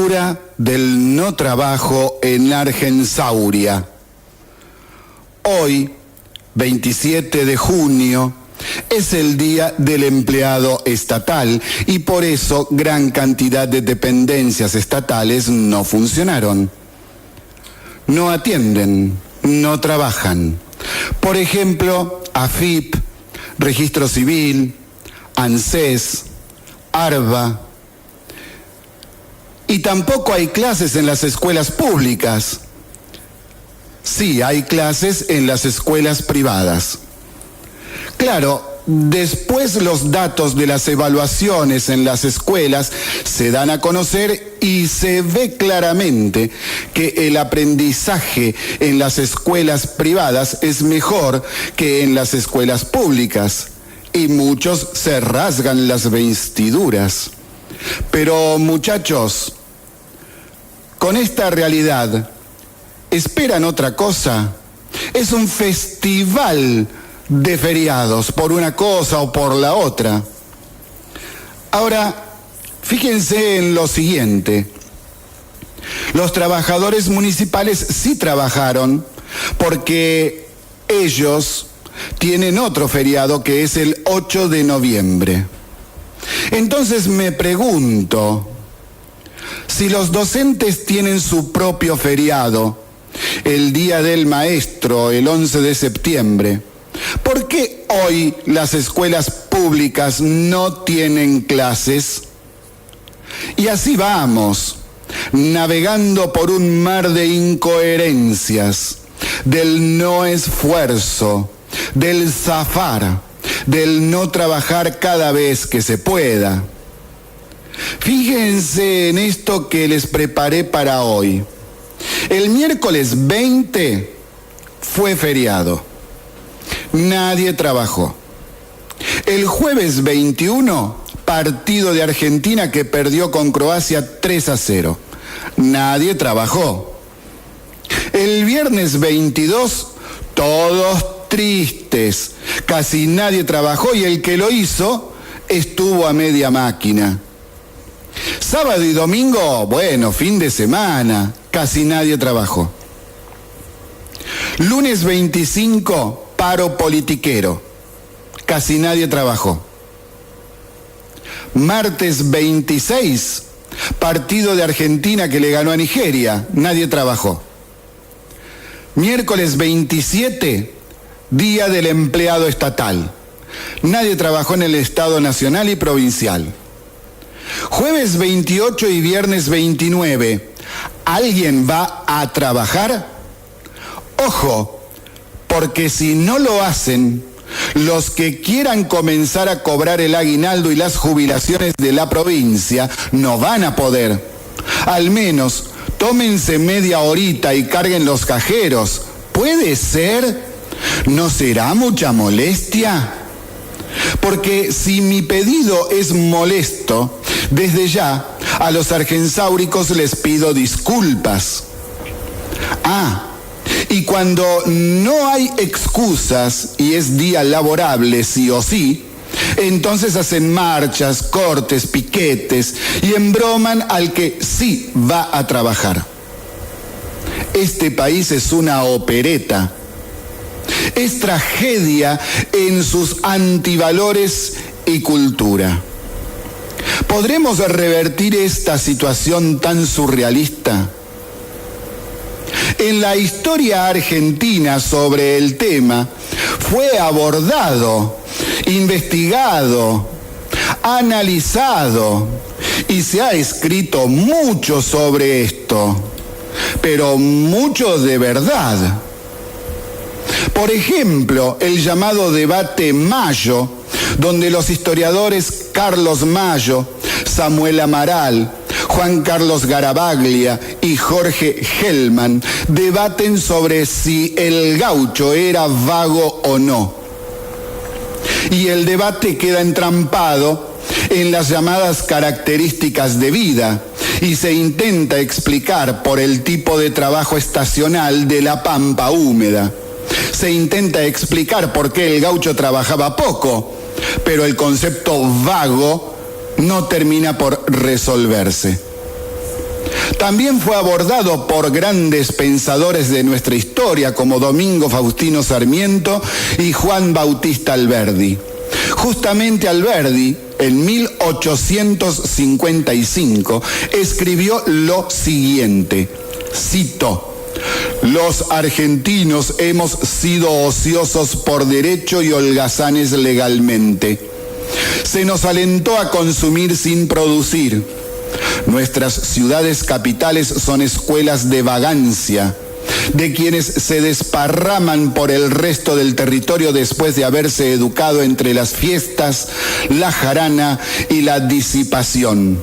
cultura del no trabajo en Argensauria. Hoy, 27 de junio, es el Día del Empleado Estatal y por eso gran cantidad de dependencias estatales no funcionaron. No atienden, no trabajan. Por ejemplo, AFIP, Registro Civil, ANSES, ARBA. Y tampoco hay clases en las escuelas públicas. Sí, hay clases en las escuelas privadas. Claro, después los datos de las evaluaciones en las escuelas se dan a conocer y se ve claramente que el aprendizaje en las escuelas privadas es mejor que en las escuelas públicas y muchos se rasgan las vestiduras. Pero muchachos, con esta realidad, ¿esperan otra cosa? Es un festival de feriados, por una cosa o por la otra. Ahora, fíjense en lo siguiente. Los trabajadores municipales sí trabajaron porque ellos tienen otro feriado que es el 8 de noviembre. Entonces me pregunto, si los docentes tienen su propio feriado, el Día del Maestro, el 11 de septiembre, ¿por qué hoy las escuelas públicas no tienen clases? Y así vamos, navegando por un mar de incoherencias, del no esfuerzo, del zafar, del no trabajar cada vez que se pueda. Fíjense en esto que les preparé para hoy. El miércoles 20 fue feriado. Nadie trabajó. El jueves 21, partido de Argentina que perdió con Croacia 3-0. Nadie trabajó. El viernes 22, todos tristes. Casi nadie trabajó y el que lo hizo estuvo a media máquina. Sábado y domingo, bueno, fin de semana, casi nadie trabajó. Lunes 25, paro politiquero, casi nadie trabajó. Martes 26, partido de Argentina que le ganó a Nigeria, nadie trabajó. Miércoles 27, Día del Empleado Estatal, nadie trabajó en el Estado Nacional y Provincial. Jueves 28 y viernes 29, ¿alguien va a trabajar? Ojo, porque si no lo hacen, los que quieran comenzar a cobrar el aguinaldo y las jubilaciones de la provincia no van a poder. Al menos tómense media horita y carguen los cajeros. ¿Puede ser? ¿No será mucha molestia? Porque si mi pedido es molesto, desde ya a los argensáuricos les pido disculpas. Y cuando no hay excusas y es día laborable sí o sí, entonces hacen marchas, cortes, piquetes y embroman al que sí va a trabajar. Este país es una opereta. Es tragedia en sus antivalores y cultura. ¿Podremos revertir esta situación tan surrealista? En la historia argentina sobre el tema fue abordado, investigado, analizado y se ha escrito mucho sobre esto, pero mucho de verdad. Por ejemplo, el llamado debate Mayo, donde los historiadores Carlos Mayo, Samuel Amaral, Juan Carlos Garavaglia y Jorge Hellman debaten sobre si el gaucho era vago o no. Y el debate queda entrampado en las llamadas características de vida y se intenta explicar por el tipo de trabajo estacional de la pampa húmeda. Se intenta explicar por qué el gaucho trabajaba poco, pero el concepto vago no termina por resolverse. También fue abordado por grandes pensadores de nuestra historia como Domingo Faustino Sarmiento y Juan Bautista Alberdi. Justamente Alberdi, en 1855, escribió lo siguiente, cito: "Los argentinos hemos sido ociosos por derecho y holgazanes legalmente. Se nos alentó a consumir sin producir. Nuestras ciudades capitales son escuelas de vagancia, de quienes se desparraman por el resto del territorio después de haberse educado entre las fiestas, la jarana y la disipación.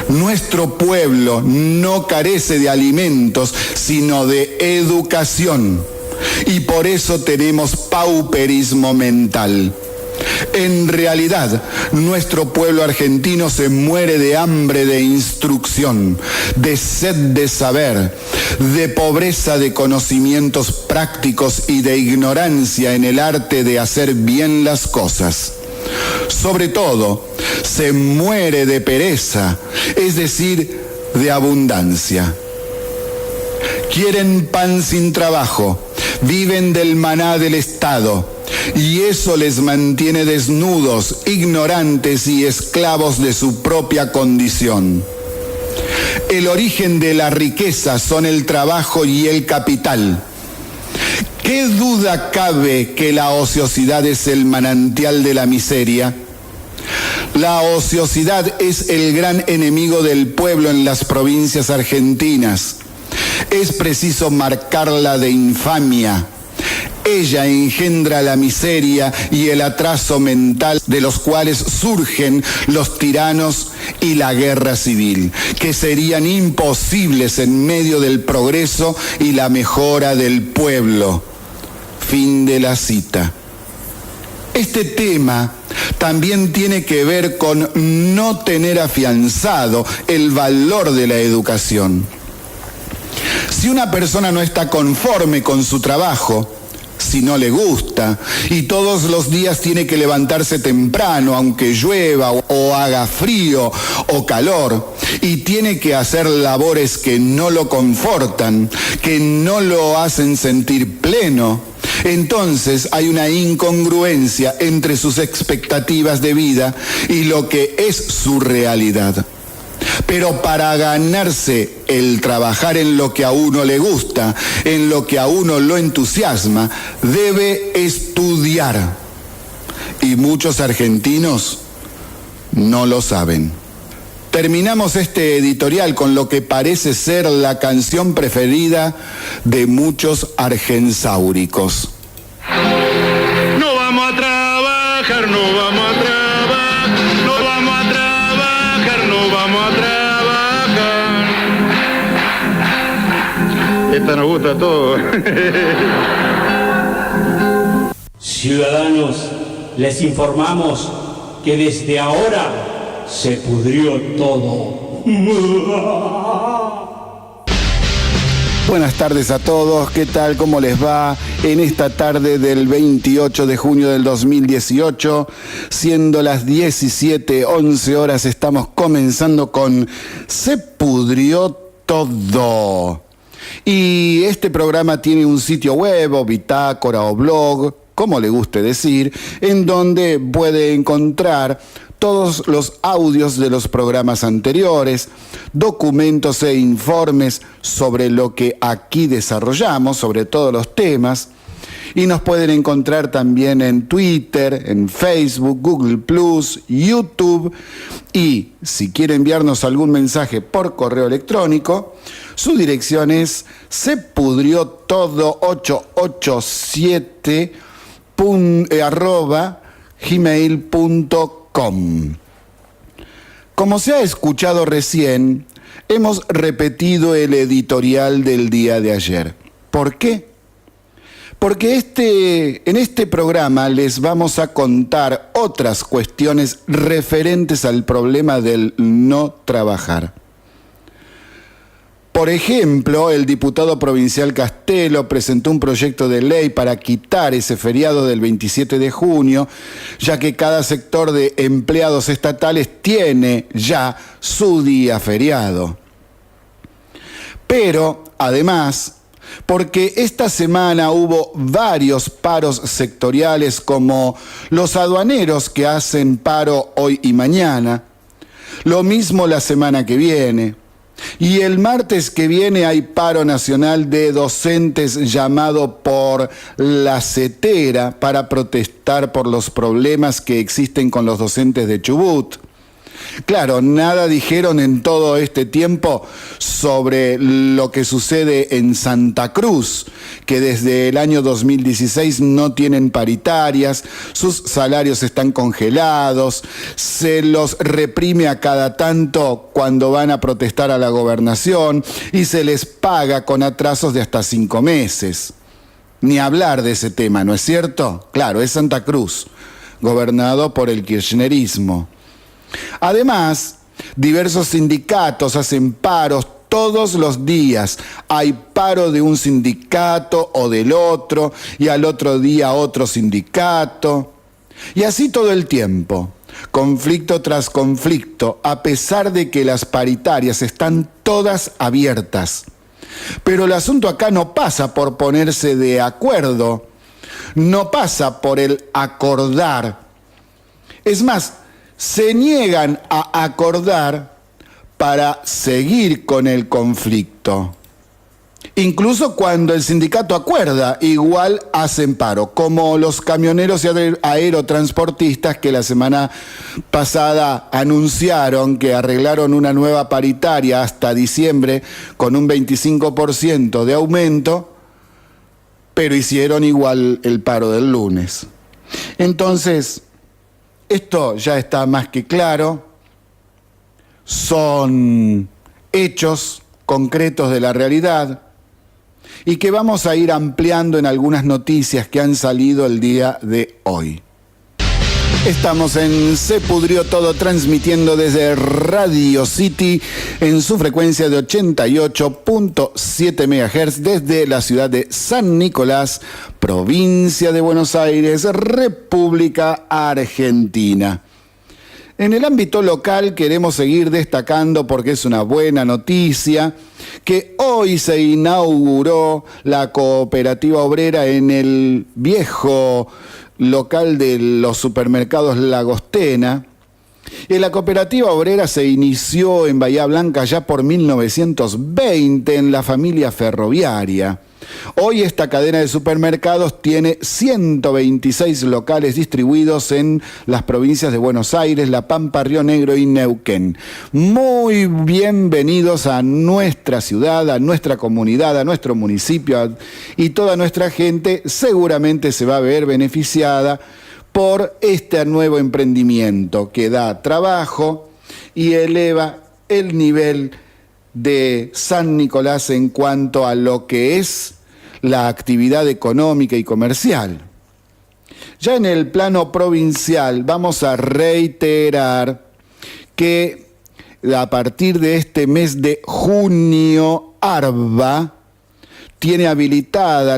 Nuestro pueblo no carece de alimentos, sino de educación, y por eso tenemos pauperismo mental. En realidad, nuestro pueblo argentino se muere de hambre de instrucción, de sed de saber, de pobreza de conocimientos prácticos y de ignorancia en el arte de hacer bien las cosas. Sobre todo, se muere de pereza, es decir, de abundancia. Quieren pan sin trabajo, viven del maná del Estado, y eso les mantiene desnudos, ignorantes y esclavos de su propia condición. El origen de la riqueza son el trabajo y el capital. ¿Qué duda cabe que la ociosidad es el manantial de la miseria? La ociosidad es el gran enemigo del pueblo en las provincias argentinas. Es preciso marcarla de infamia. Ella engendra la miseria y el atraso mental de los cuales surgen los tiranos y la guerra civil, que serían imposibles en medio del progreso y la mejora del pueblo. Fin de la cita. Este tema también tiene que ver con no tener afianzado el valor de la educación. Si una persona no está conforme con su trabajo, si no le gusta, y todos los días tiene que levantarse temprano, aunque llueva o haga frío o calor, y tiene que hacer labores que no lo confortan, que no lo hacen sentir pleno, entonces hay una incongruencia entre sus expectativas de vida y lo que es su realidad. Pero para ganarse el trabajar en lo que a uno le gusta, en lo que a uno lo entusiasma, debe estudiar. Y muchos argentinos no lo saben. Terminamos este editorial con lo que parece ser la canción preferida de muchos argensáuricos. No vamos a trabajar, no vamos a trabajar, no vamos a trabajar, no vamos a trabajar. Esta nos gusta a todos. Ciudadanos, les informamos que desde ahora se pudrió todo. Buenas tardes a todos, ¿qué tal? ¿Cómo les va? En esta tarde del 28 de junio del 2018, siendo las 17:11 horas, estamos comenzando con Se pudrió todo. Y este programa tiene un sitio web o bitácora o blog, como le guste decir, en donde puede encontrar todos los audios de los programas anteriores, documentos e informes sobre lo que aquí desarrollamos, sobre todos los temas, y nos pueden encontrar también en Twitter, en Facebook, Google+, YouTube, y si quiere enviarnos algún mensaje por correo electrónico, su dirección es sepudriotodo887 @gmail.com. Como se ha escuchado recién, hemos repetido el editorial del día de ayer. ¿Por qué? Porque en este programa les vamos a contar otras cuestiones referentes al problema del no trabajar. Por ejemplo, el diputado provincial Castelo presentó un proyecto de ley para quitar ese feriado del 27 de junio, ya que cada sector de empleados estatales tiene ya su día feriado. Pero, además, porque esta semana hubo varios paros sectoriales como los aduaneros que hacen paro hoy y mañana, lo mismo la semana que viene. Y el martes que viene hay paro nacional de docentes llamado por la CETERA para protestar por los problemas que existen con los docentes de Chubut. Claro, nada dijeron en todo este tiempo sobre lo que sucede en Santa Cruz, que desde el año 2016 no tienen paritarias, sus salarios están congelados, se los reprime a cada tanto cuando van a protestar a la gobernación y se les paga con atrasos de hasta 5 meses. Ni hablar de ese tema, ¿no es cierto? Claro, es Santa Cruz, gobernado por el kirchnerismo. Además, diversos sindicatos hacen paros todos los días. Hay paro de un sindicato o del otro, y al otro día otro sindicato. Y así todo el tiempo, conflicto tras conflicto, a pesar de que las paritarias están todas abiertas. Pero el asunto acá no pasa por ponerse de acuerdo, no pasa por el acordar. Es más, se niegan a acordar para seguir con el conflicto. Incluso cuando el sindicato acuerda, igual hacen paro, como los camioneros y aerotransportistas que la semana pasada anunciaron que arreglaron una nueva paritaria hasta diciembre con un 25% de aumento, pero hicieron igual el paro del lunes. Entonces, esto ya está más que claro, son hechos concretos de la realidad y que vamos a ir ampliando en algunas noticias que han salido el día de hoy. Estamos en Se Pudrió Todo, transmitiendo desde Radio City en su frecuencia de 88.7 MHz desde la ciudad de San Nicolás, provincia de Buenos Aires, República Argentina. En el ámbito local queremos seguir destacando, porque es una buena noticia, que hoy se inauguró la cooperativa obrera en el viejo local de los supermercados Lagostena. La cooperativa obrera se inició en Bahía Blanca ya por 1920 en la familia ferroviaria. Hoy esta cadena de supermercados tiene 126 locales distribuidos en las provincias de Buenos Aires, La Pampa, Río Negro y Neuquén. Muy bienvenidos a nuestra ciudad, a nuestra comunidad, a nuestro municipio, y toda nuestra gente seguramente se va a ver beneficiada por este nuevo emprendimiento que da trabajo y eleva el nivel de San Nicolás en cuanto a lo que es la actividad económica y comercial. Ya en el plano provincial vamos a reiterar que a partir de este mes de junio, ARBA tiene habilitado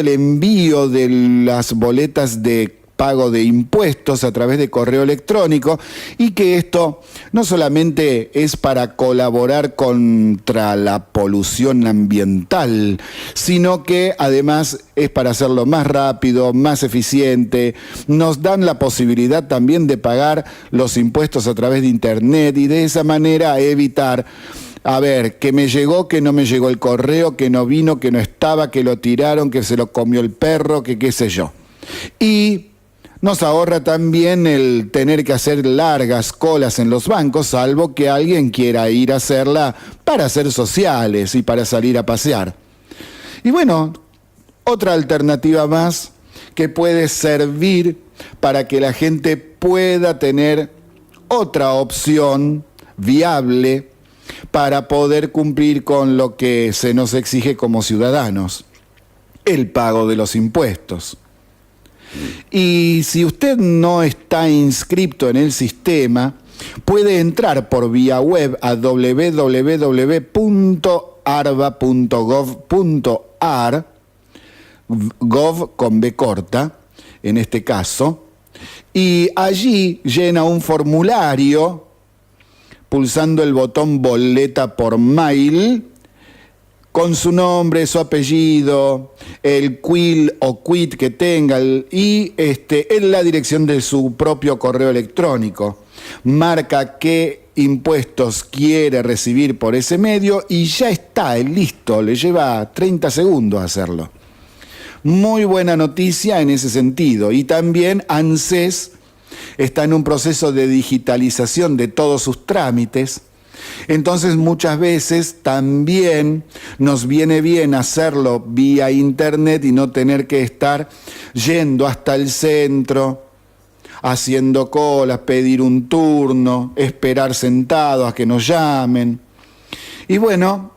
el envío de las boletas de pago de impuestos a través de correo electrónico, y que esto no solamente es para colaborar contra la polución ambiental, sino que además es para hacerlo más rápido, más eficiente. Nos dan la posibilidad también de pagar los impuestos a través de internet y de esa manera evitar que me llegó, que no me llegó el correo, que no vino, que no estaba, que lo tiraron, que se lo comió el perro, que qué sé yo. Y nos ahorra también el tener que hacer largas colas en los bancos, salvo que alguien quiera ir a hacerla para hacer sociales y para salir a pasear. Y bueno, otra alternativa más que puede servir para que la gente pueda tener otra opción viable para poder cumplir con lo que se nos exige como ciudadanos: el pago de los impuestos. Y si usted no está inscrito en el sistema, puede entrar por vía web a www.arba.gov.ar, gov con B corta, en este caso, y allí llena un formulario pulsando el botón boleta por mail, con su nombre, su apellido, el quill o quit que tenga y en la dirección de su propio correo electrónico. Marca qué impuestos quiere recibir por ese medio y ya está, listo, le lleva 30 segundos hacerlo. Muy buena noticia en ese sentido. Y también ANSES está en un proceso de digitalización de todos sus trámites. Entonces muchas veces también nos viene bien hacerlo vía internet y no tener que estar yendo hasta el centro, haciendo colas, pedir un turno, esperar sentado a que nos llamen. Y bueno,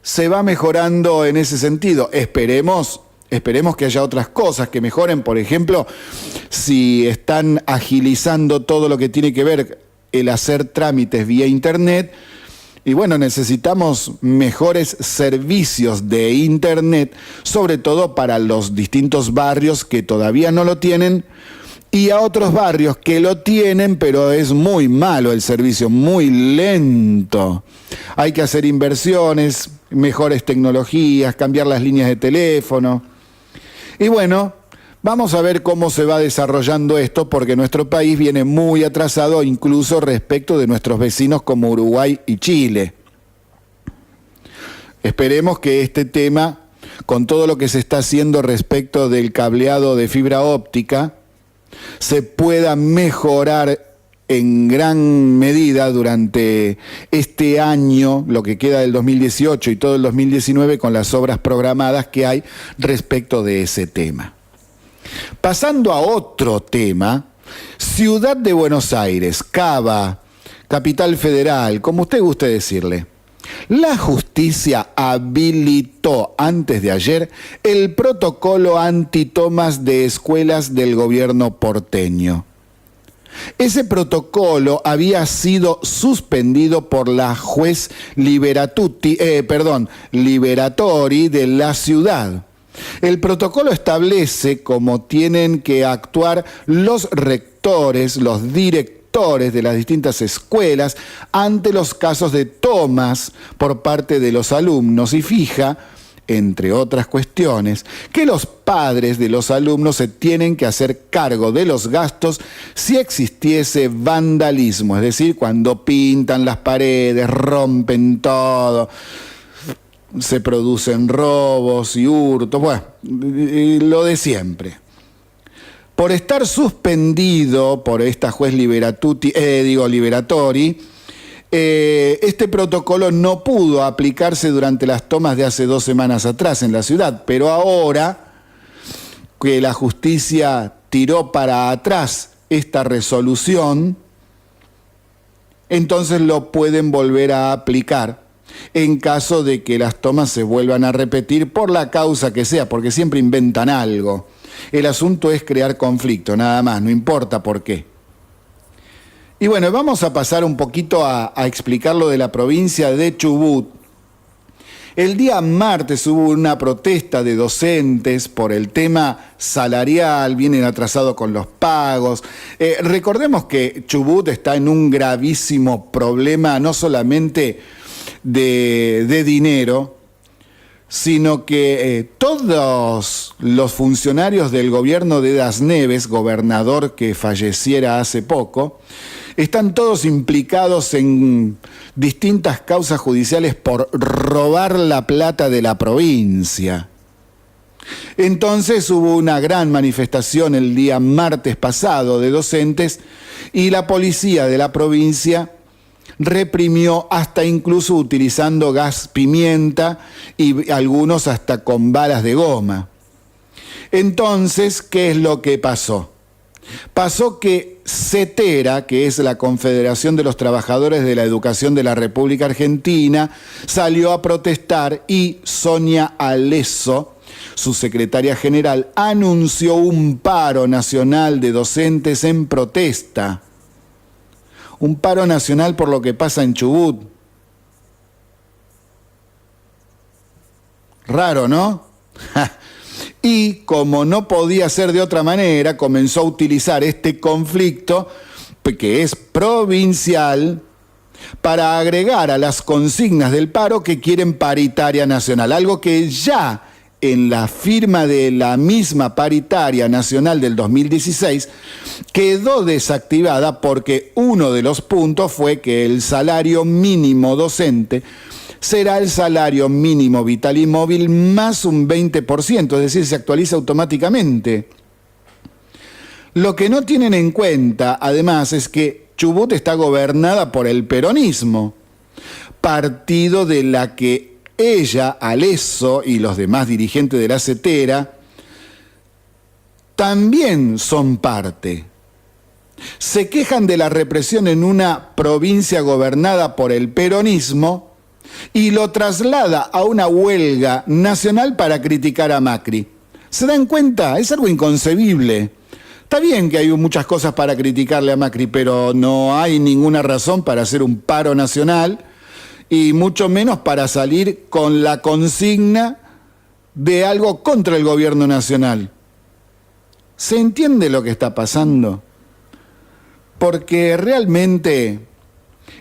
se va mejorando en ese sentido. Esperemos que haya otras cosas que mejoren. Por ejemplo, si están agilizando todo lo que tiene que ver el hacer trámites vía internet, y bueno, necesitamos mejores servicios de internet, sobre todo para los distintos barrios que todavía no lo tienen, y a otros barrios que lo tienen, pero es muy malo el servicio, muy lento. Hay que hacer inversiones, mejores tecnologías, cambiar las líneas de teléfono. Y bueno, vamos a ver cómo se va desarrollando esto, porque nuestro país viene muy atrasado incluso respecto de nuestros vecinos como Uruguay y Chile. Esperemos que este tema, con todo lo que se está haciendo respecto del cableado de fibra óptica, se pueda mejorar en gran medida durante este año, lo que queda del 2018 y todo el 2019, con las obras programadas que hay respecto de ese tema. Pasando a otro tema, Ciudad de Buenos Aires, Cava, Capital Federal, como usted guste decirle. La justicia habilitó antes de ayer el protocolo antitomas de escuelas del gobierno porteño. Ese protocolo había sido suspendido por la juez Liberatori de la ciudad. El protocolo establece cómo tienen que actuar los rectores, los directores de las distintas escuelas ante los casos de tomas por parte de los alumnos y fija, entre otras cuestiones, que los padres de los alumnos se tienen que hacer cargo de los gastos si existiese vandalismo, es decir, cuando pintan las paredes, rompen todo, se producen robos y hurtos, bueno, lo de siempre. Por estar suspendido por esta juez Liberatori, este protocolo no pudo aplicarse durante las tomas de hace 2 semanas atrás en la ciudad, pero ahora que la justicia tiró para atrás esta resolución, entonces lo pueden volver a aplicar en caso de que las tomas se vuelvan a repetir por la causa que sea, porque siempre inventan algo. El asunto es crear conflicto, nada más, no importa por qué. Y bueno, vamos a pasar un poquito a explicar lo de la provincia de Chubut. El día martes hubo una protesta de docentes por el tema salarial, vienen atrasados con los pagos. Recordemos que Chubut está en un gravísimo problema, no solamente de dinero, sino que todos los funcionarios del gobierno de Das Neves, gobernador que falleciera hace poco, están todos implicados en distintas causas judiciales por robar la plata de la provincia. Entonces hubo una gran manifestación el día martes pasado de docentes y la policía de la provincia reprimió hasta incluso utilizando gas pimienta y algunos hasta con balas de goma. Entonces, ¿qué es lo que pasó? Pasó que CETERA, que es la Confederación de los Trabajadores de la Educación de la República Argentina, salió a protestar y Sonia Alesso, su secretaria general, anunció un paro nacional de docentes en protesta. Un paro nacional por lo que pasa en Chubut. Raro, ¿no? Y como no podía ser de otra manera, comenzó a utilizar este conflicto, que es provincial, para agregar a las consignas del paro que quieren paritaria nacional, algo que ya en la firma de la misma paritaria nacional del 2016 quedó desactivada porque uno de los puntos fue que el salario mínimo docente será el salario mínimo vital y móvil más un 20%, es decir, se actualiza automáticamente. Lo que no tienen en cuenta, además, es que Chubut está gobernada por el peronismo, partido de la que ella, Alesso y los demás dirigentes de la CETERA también son parte. Se quejan de la represión en una provincia gobernada por el peronismo y lo traslada a una huelga nacional para criticar a Macri. ¿Se dan cuenta? Es algo inconcebible. Está bien que hay muchas cosas para criticarle a Macri, pero no hay ninguna razón para hacer un paro nacional y mucho menos para salir con la consigna de algo contra el gobierno nacional. ¿Se entiende lo que está pasando? Porque realmente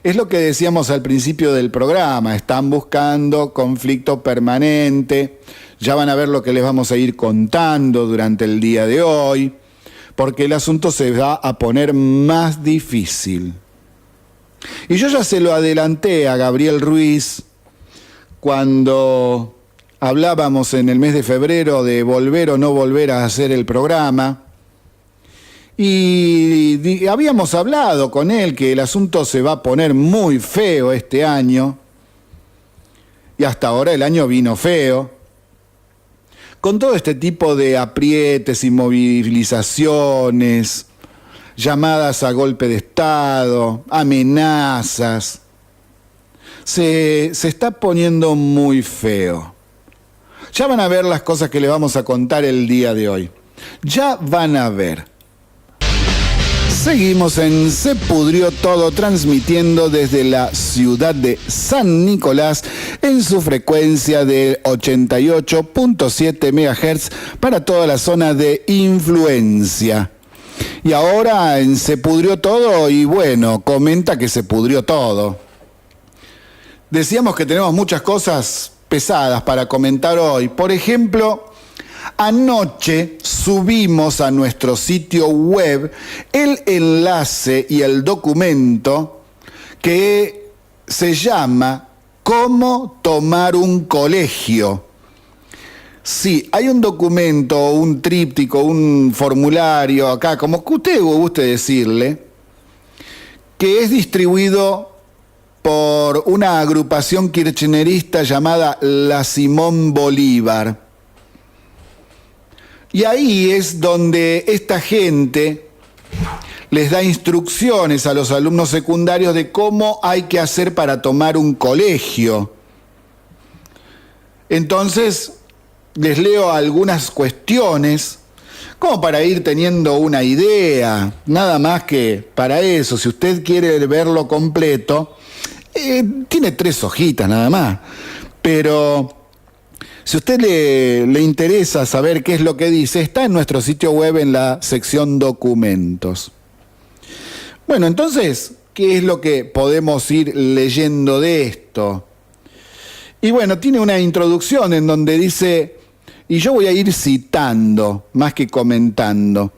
es lo que decíamos al principio del programa, están buscando conflicto permanente, ya van a ver lo que les vamos a ir contando durante el día de hoy, porque el asunto se va a poner más difícil. Y yo ya se lo adelanté a Gabriel Ruiz cuando hablábamos en el mes de febrero de volver o no volver a hacer el programa. Y habíamos hablado con él que el asunto se va a poner muy feo este año. Y hasta ahora el año vino feo. Con todo este tipo de aprietes y movilizaciones, llamadas a golpe de Estado, amenazas, se está poniendo muy feo. Ya van a ver las cosas que le vamos a contar el día de hoy. Ya van a ver. Seguimos en Se Pudrió Todo, transmitiendo desde la ciudad de San Nicolás en su frecuencia de 88.7 MHz para toda la zona de influencia. Y ahora en Se Pudrió Todo, y bueno, comenta que se pudrió todo. Decíamos que tenemos muchas cosas pesadas para comentar hoy. Por ejemplo, anoche subimos a nuestro sitio web el enlace y el documento que se llama ¿Cómo tomar un colegio? Sí, hay un documento, un tríptico, un formulario acá, como que usted guste decirle, que es distribuido por una agrupación kirchnerista llamada La Simón Bolívar. Y ahí es donde esta gente les da instrucciones a los alumnos secundarios de cómo hay que hacer para tomar un colegio. Entonces, les leo algunas cuestiones como para ir teniendo una idea, nada más que para eso. Si usted quiere verlo completo, tiene 3 hojitas nada más, pero si a usted le interesa saber qué es lo que dice, está en nuestro sitio web en la sección documentos. Bueno, entonces, ¿qué es lo que podemos ir leyendo de esto? Y bueno, tiene una introducción en donde dice, y yo voy a ir citando más que comentando,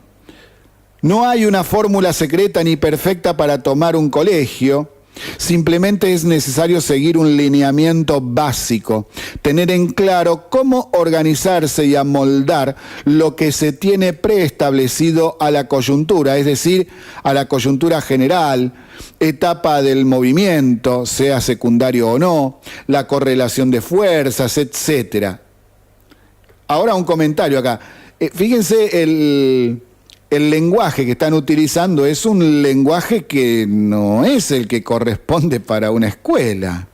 no hay una fórmula secreta ni perfecta para tomar un colegio. Simplemente es necesario seguir un lineamiento básico, tener en claro cómo organizarse y amoldar lo que se tiene preestablecido a la coyuntura, es decir, a la coyuntura general, etapa del movimiento, sea secundario o no, la correlación de fuerzas, etc. Ahora un comentario acá. Fíjense el lenguaje que están utilizando es un lenguaje que no es el que corresponde para una escuela.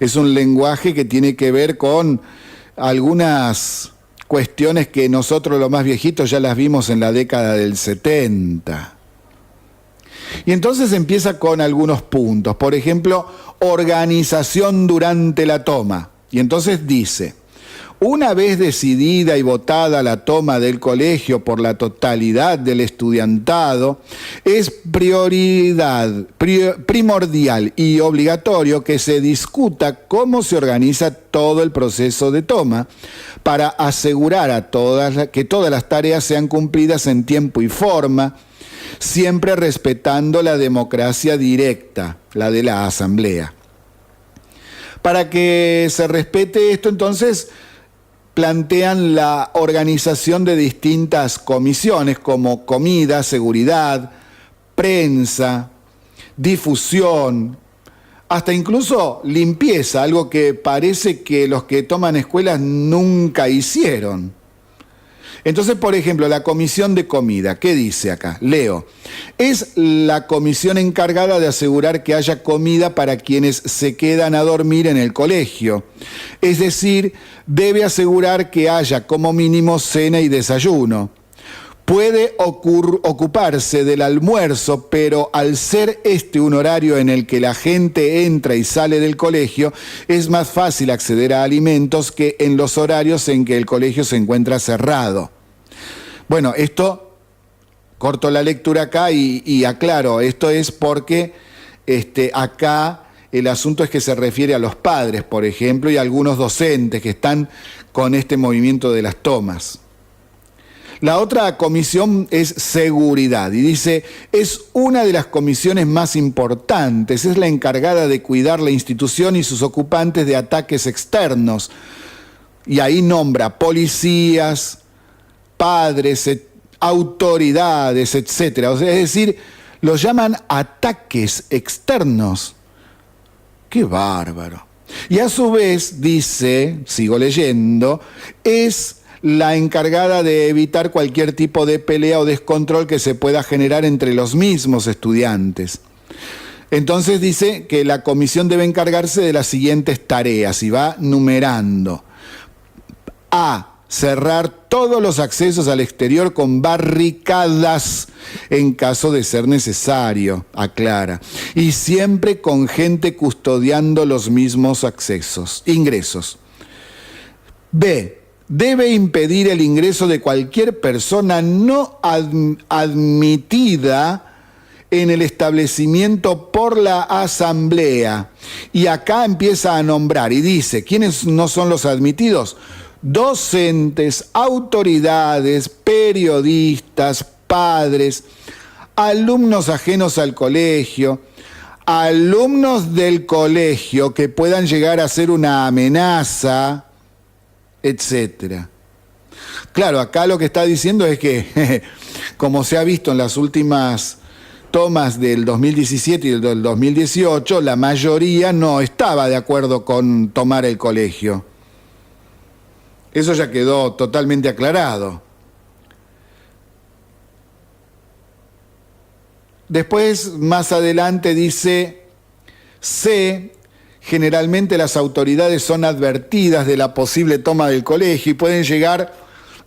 Es un lenguaje que tiene que ver con algunas cuestiones que nosotros los más viejitos ya las vimos en la década del 70. Y entonces empieza con algunos puntos. Por ejemplo, organización durante la toma. Y entonces dice, Una vez decidida y votada la toma del colegio por la totalidad del estudiantado, es primordial y obligatorio que se discuta cómo se organiza todo el proceso de toma para asegurar que todas las tareas sean cumplidas en tiempo y forma, siempre respetando la democracia directa, la de la asamblea. Para que se respete esto, entonces, plantean la organización de distintas comisiones como comida, seguridad, prensa, difusión, hasta incluso limpieza, algo que parece que los que toman escuelas nunca hicieron. Entonces, por ejemplo, la comisión de comida, ¿qué dice acá? Leo, es la comisión encargada de asegurar que haya comida para quienes se quedan a dormir en el colegio. Es decir, debe asegurar que haya como mínimo cena y desayuno. Puede ocuparse del almuerzo, pero al ser este un horario en el que la gente entra y sale del colegio, es más fácil acceder a alimentos que en los horarios en que el colegio se encuentra cerrado. Bueno, esto, corto la lectura acá y aclaro, esto es porque acá el asunto es que se refiere a los padres, por ejemplo, y a algunos docentes que están con este movimiento de las tomas. La otra comisión es seguridad y dice, es una de las comisiones más importantes, es la encargada de cuidar la institución y sus ocupantes de ataques externos. Y ahí nombra policías, padres, autoridades, etc. O sea, es decir, los llaman ataques externos. ¡Qué bárbaro! Y a su vez, dice, sigo leyendo, es la encargada de evitar cualquier tipo de pelea o descontrol que se pueda generar entre los mismos estudiantes. Entonces dice que la comisión debe encargarse de las siguientes tareas y va numerando. A. Cerrar todos los accesos al exterior con barricadas en caso de ser necesario, aclara. Y siempre con gente custodiando los mismos ingresos. B. Debe impedir el ingreso de cualquier persona no admitida en el establecimiento por la asamblea. Y acá empieza a nombrar y dice, ¿quiénes no son los admitidos? Docentes, autoridades, periodistas, padres, alumnos ajenos al colegio, alumnos del colegio que puedan llegar a ser una amenaza, etc. Claro, acá lo que está diciendo es que, como se ha visto en las últimas tomas del 2017 y del 2018, la mayoría no estaba de acuerdo con tomar el colegio. Eso ya quedó totalmente aclarado. Después, más adelante, dice C. Generalmente las autoridades son advertidas de la posible toma del colegio y pueden llegar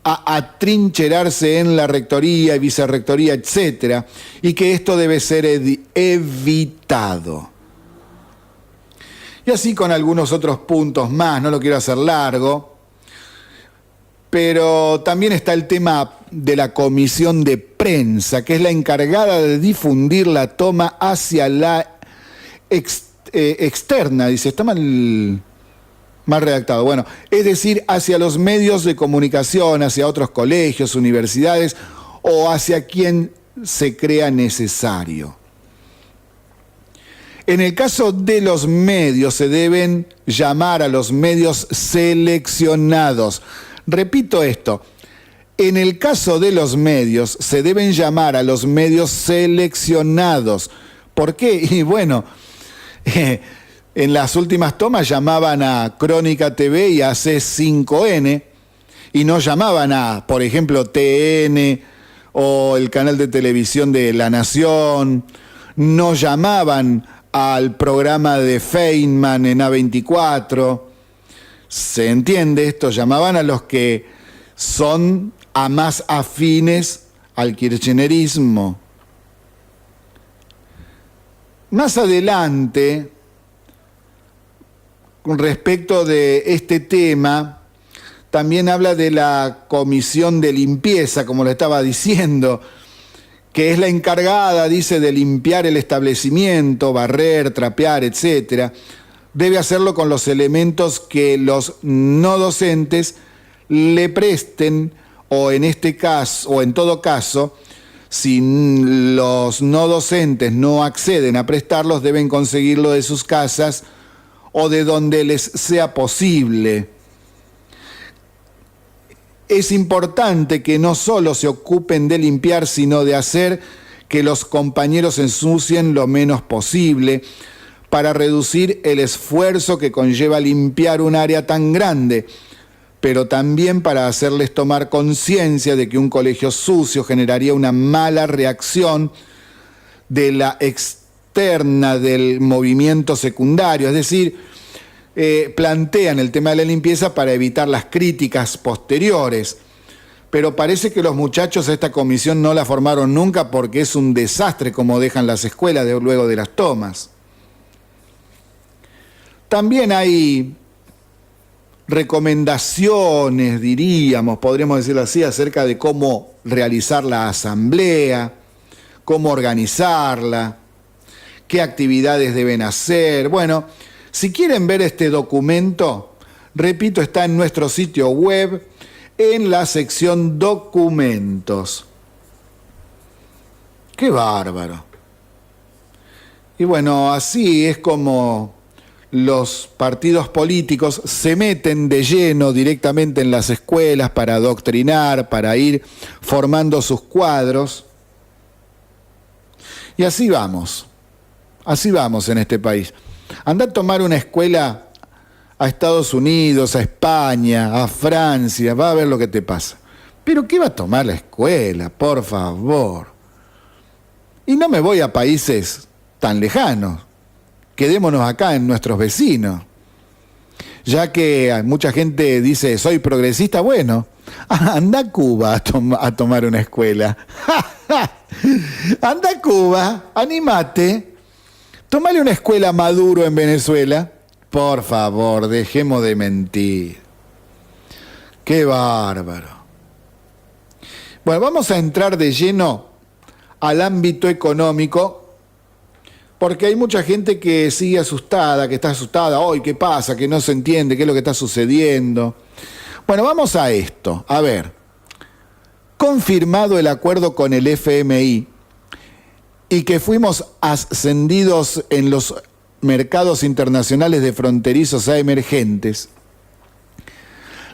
a atrincherarse en la rectoría y vicerrectoría, etc. Y que esto debe ser evitado. Y así con algunos otros puntos más, no lo quiero hacer largo. Pero también está el tema de la comisión de prensa, que es la encargada de difundir la toma hacia la externa, dice, está mal redactado. Bueno, es decir, hacia los medios de comunicación, hacia otros colegios, universidades o hacia quien se crea necesario. En el caso de los medios, se deben llamar a los medios seleccionados. Repito esto, en el caso de los medios, se deben llamar a los medios seleccionados. ¿Por qué? Y bueno, en las últimas tomas llamaban a Crónica TV y a C5N, y no llamaban a, por ejemplo, TN o el canal de televisión de La Nación, no llamaban al programa de Feynman en A24. ¿Se entiende esto? Llamaban a los que son más afines al kirchnerismo. Más adelante, con respecto de este tema, También habla de la comisión de limpieza, como le estaba diciendo, que es la encargada, dice, de limpiar el establecimiento, barrer, trapear, etc. Debe hacerlo con los elementos que los no docentes le presten, o en este caso, o en todo caso, si los no docentes no acceden a prestarlos, deben conseguirlo de sus casas o de donde les sea posible. Es importante que no solo se ocupen de limpiar, sino de hacer que los compañeros ensucien lo menos posible para reducir el esfuerzo que conlleva limpiar un área tan grande, pero también para hacerles tomar conciencia de que un colegio sucio generaría una mala reacción de la externa del movimiento secundario, es decir, plantean el tema de la limpieza para evitar las críticas posteriores, pero parece que los muchachos a esta comisión no la formaron nunca porque es un desastre como dejan las escuelas luego de las tomas. También hay recomendaciones, diríamos, podríamos decirlo así, acerca de cómo realizar la asamblea, cómo organizarla, qué actividades deben hacer. Bueno, si quieren ver este documento, repito, está en nuestro sitio web, en la sección documentos. ¡Qué bárbaro! Y bueno, así es como los partidos políticos se meten de lleno directamente en las escuelas para adoctrinar, para ir formando sus cuadros. Y así vamos en este país. Anda a tomar una escuela a Estados Unidos, a España, a Francia, va a ver lo que te pasa. ¿Pero qué va a tomar la escuela? Por favor. Y no me voy a países tan lejanos. Quedémonos acá en nuestros vecinos. Ya que mucha gente dice, soy progresista, bueno, anda a Cuba a tomar una escuela. Anda a Cuba, anímate. Tómale una escuela a Maduro en Venezuela. Por favor, dejemos de mentir. ¡Qué bárbaro! Bueno, vamos a entrar de lleno al ámbito económico, porque hay mucha gente que sigue asustada, que está asustada. Hoy, ¿qué pasa? Que no se entiende qué es lo que está sucediendo. Bueno, vamos a esto. A ver, confirmado el acuerdo con el FMI y que fuimos ascendidos en los mercados internacionales de fronterizos a emergentes,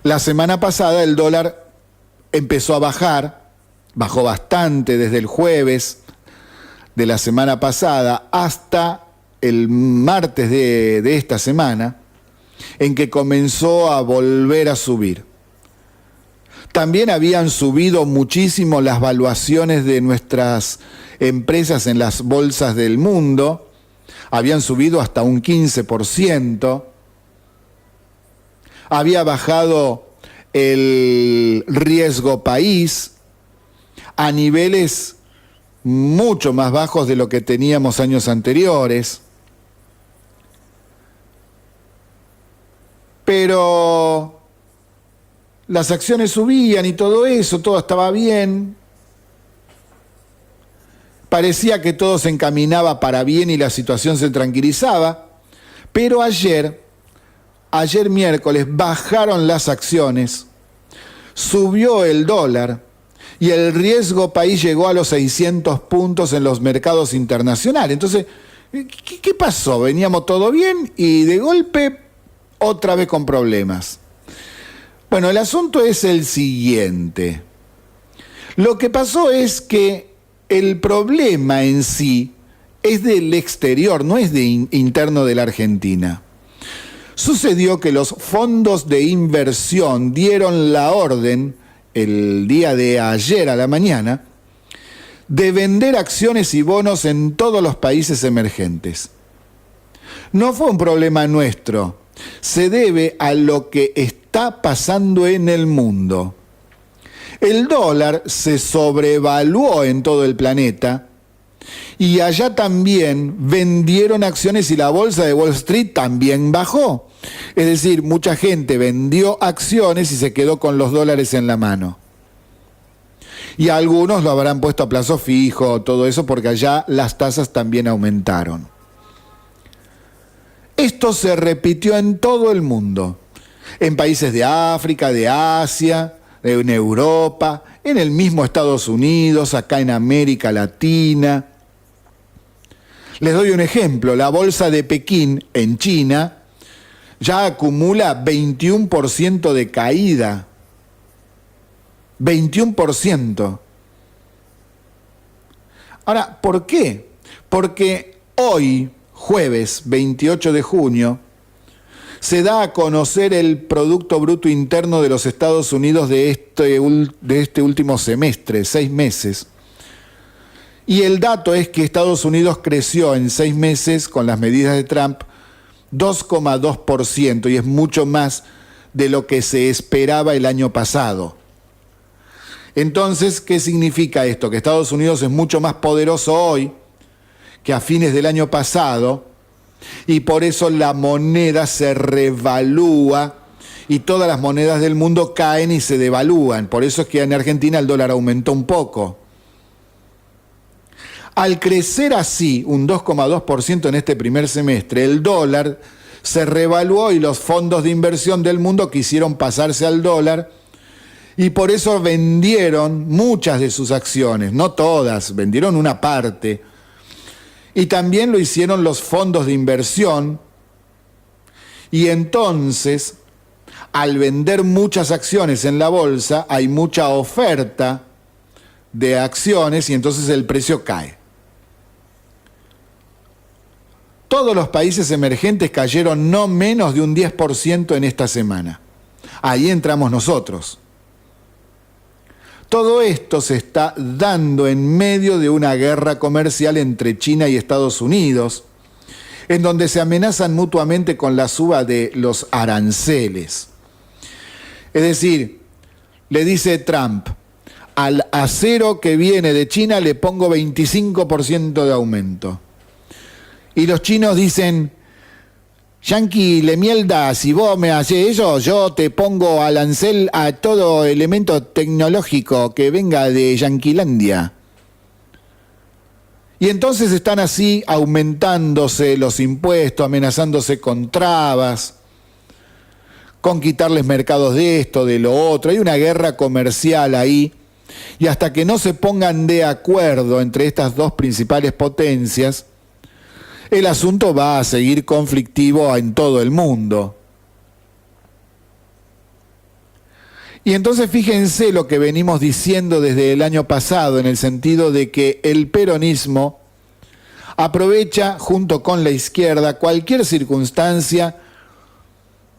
la semana pasada el dólar empezó a bajar, bajó bastante desde el jueves de la semana pasada hasta el martes de esta semana, en que comenzó a volver a subir. También habían subido muchísimo las valuaciones de nuestras empresas en las bolsas del mundo, habían subido hasta un 15%, había bajado el riesgo país a niveles mucho más bajos de lo que teníamos años anteriores. Pero las acciones subían y todo eso, todo estaba bien. Parecía que todo se encaminaba para bien y la situación se tranquilizaba. Pero ayer miércoles, bajaron las acciones, subió el dólar, y el riesgo país llegó a los 600 puntos en los mercados internacionales. Entonces, ¿qué pasó? Veníamos todo bien y de golpe otra vez con problemas. Bueno, el asunto es el siguiente. Lo que pasó es que el problema en sí es del exterior, no es interno de la Argentina. Sucedió que los fondos de inversión dieron la orden el día de ayer a la mañana, de vender acciones y bonos en todos los países emergentes. No fue un problema nuestro, se debe a lo que está pasando en el mundo. El dólar se sobrevaluó en todo el planeta Y allá también vendieron acciones y la bolsa de Wall Street también bajó. Es decir, mucha gente vendió acciones y se quedó con los dólares en la mano. Y algunos lo habrán puesto a plazo fijo, todo eso, porque allá las tasas también aumentaron. Esto se repitió en todo el mundo, en países de África, de Asia, en Europa, en el mismo Estados Unidos, acá en América Latina. Les doy un ejemplo, la bolsa de Pekín en China ya acumula 21% de caída. 21%. Ahora, ¿por qué? Porque hoy, jueves 28 de junio, se da a conocer el Producto Bruto Interno de los Estados Unidos de este último semestre, 6 meses. Y el dato es que Estados Unidos creció en 6 meses, con las medidas de Trump, 2,2%, y es mucho más de lo que se esperaba el año pasado. Entonces, ¿qué significa esto? Que Estados Unidos es mucho más poderoso hoy que a fines del año pasado, y por eso la moneda se revalúa y todas las monedas del mundo caen y se devalúan. Por eso es que en Argentina el dólar aumentó un poco. Al crecer así un 2,2% en este primer semestre, el dólar se revaluó y los fondos de inversión del mundo quisieron pasarse al dólar y por eso vendieron muchas de sus acciones, no todas, vendieron una parte. Y también lo hicieron los fondos de inversión y entonces, al vender muchas acciones en la bolsa, hay mucha oferta de acciones y entonces el precio cae. Todos los países emergentes cayeron no menos de un 10% en esta semana. Ahí entramos nosotros. Todo esto se está dando en medio de una guerra comercial entre China y Estados Unidos, en donde se amenazan mutuamente con la suba de los aranceles. Es decir, le dice Trump, al acero que viene de China le pongo 25% de aumento. Y los chinos dicen, Yankee, le mielda, si vos me haces eso, yo te pongo arancel a todo elemento tecnológico que venga de Yanquilandia. Y entonces están así aumentándose los impuestos, amenazándose con trabas, con quitarles mercados de esto, de lo otro. Hay una guerra comercial ahí. Y hasta que no se pongan de acuerdo entre estas dos principales potencias, el asunto va a seguir conflictivo en todo el mundo. Y entonces fíjense lo que venimos diciendo desde el año pasado, en el sentido de que el peronismo aprovecha junto con la izquierda cualquier circunstancia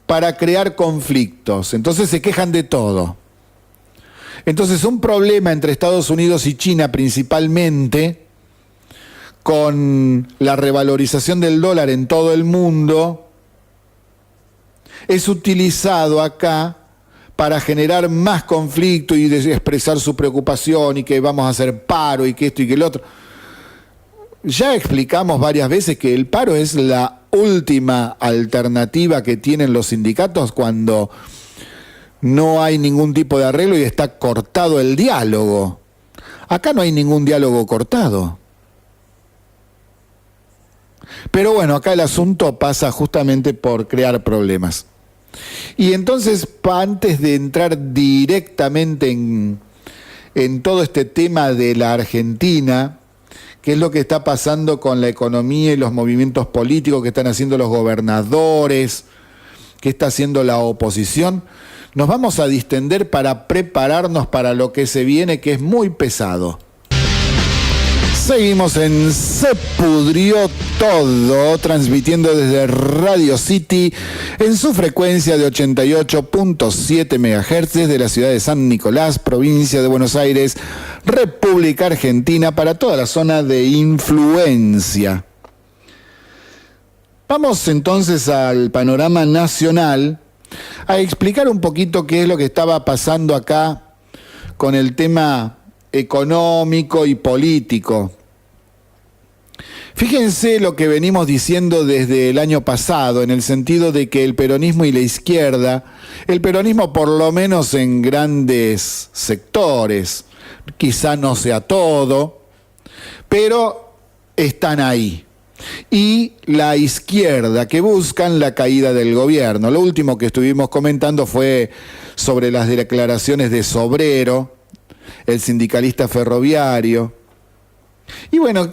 para crear conflictos. Entonces se quejan de todo. Entonces un problema entre Estados Unidos y China principalmente, con la revalorización del dólar en todo el mundo, es utilizado acá para generar más conflicto y expresar su preocupación y que vamos a hacer paro y que esto y que el otro. Ya explicamos varias veces que el paro es la última alternativa que tienen los sindicatos cuando no hay ningún tipo de arreglo y está cortado el diálogo. Acá no hay ningún diálogo cortado. Pero bueno, acá el asunto pasa justamente por crear problemas. Y entonces, antes de entrar directamente en todo este tema de la Argentina, qué es lo que está pasando con la economía y los movimientos políticos que están haciendo los gobernadores, qué está haciendo la oposición, nos vamos a distender para prepararnos para lo que se viene, que es muy pesado. Seguimos en Se Pudrió Todo, transmitiendo desde Radio City en su frecuencia de 88.7 MHz desde la ciudad de San Nicolás, provincia de Buenos Aires, República Argentina, para toda la zona de influencia. Vamos entonces al panorama nacional a explicar un poquito qué es lo que estaba pasando acá con el tema económico y político. Fíjense lo que venimos diciendo desde el año pasado, en el sentido de que el peronismo y la izquierda, el peronismo por lo menos en grandes sectores, quizá no sea todo, pero están ahí. Y la izquierda, que buscan la caída del gobierno. Lo último que estuvimos comentando fue sobre las declaraciones de Sobrero, el sindicalista ferroviario. Y bueno,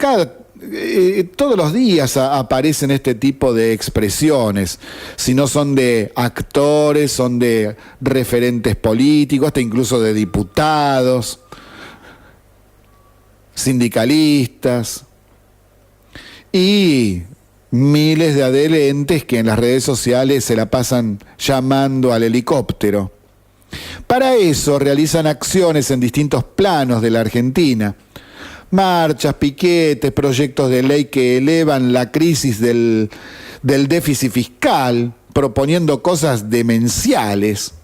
todos los días aparecen este tipo de expresiones. Si no son de actores, son de referentes políticos, hasta incluso de diputados, sindicalistas y miles de adherentes que en las redes sociales se la pasan llamando al helicóptero. Para eso realizan acciones en distintos planos de la Argentina. Marchas, piquetes, proyectos de ley que elevan la crisis del déficit fiscal, proponiendo cosas demenciales,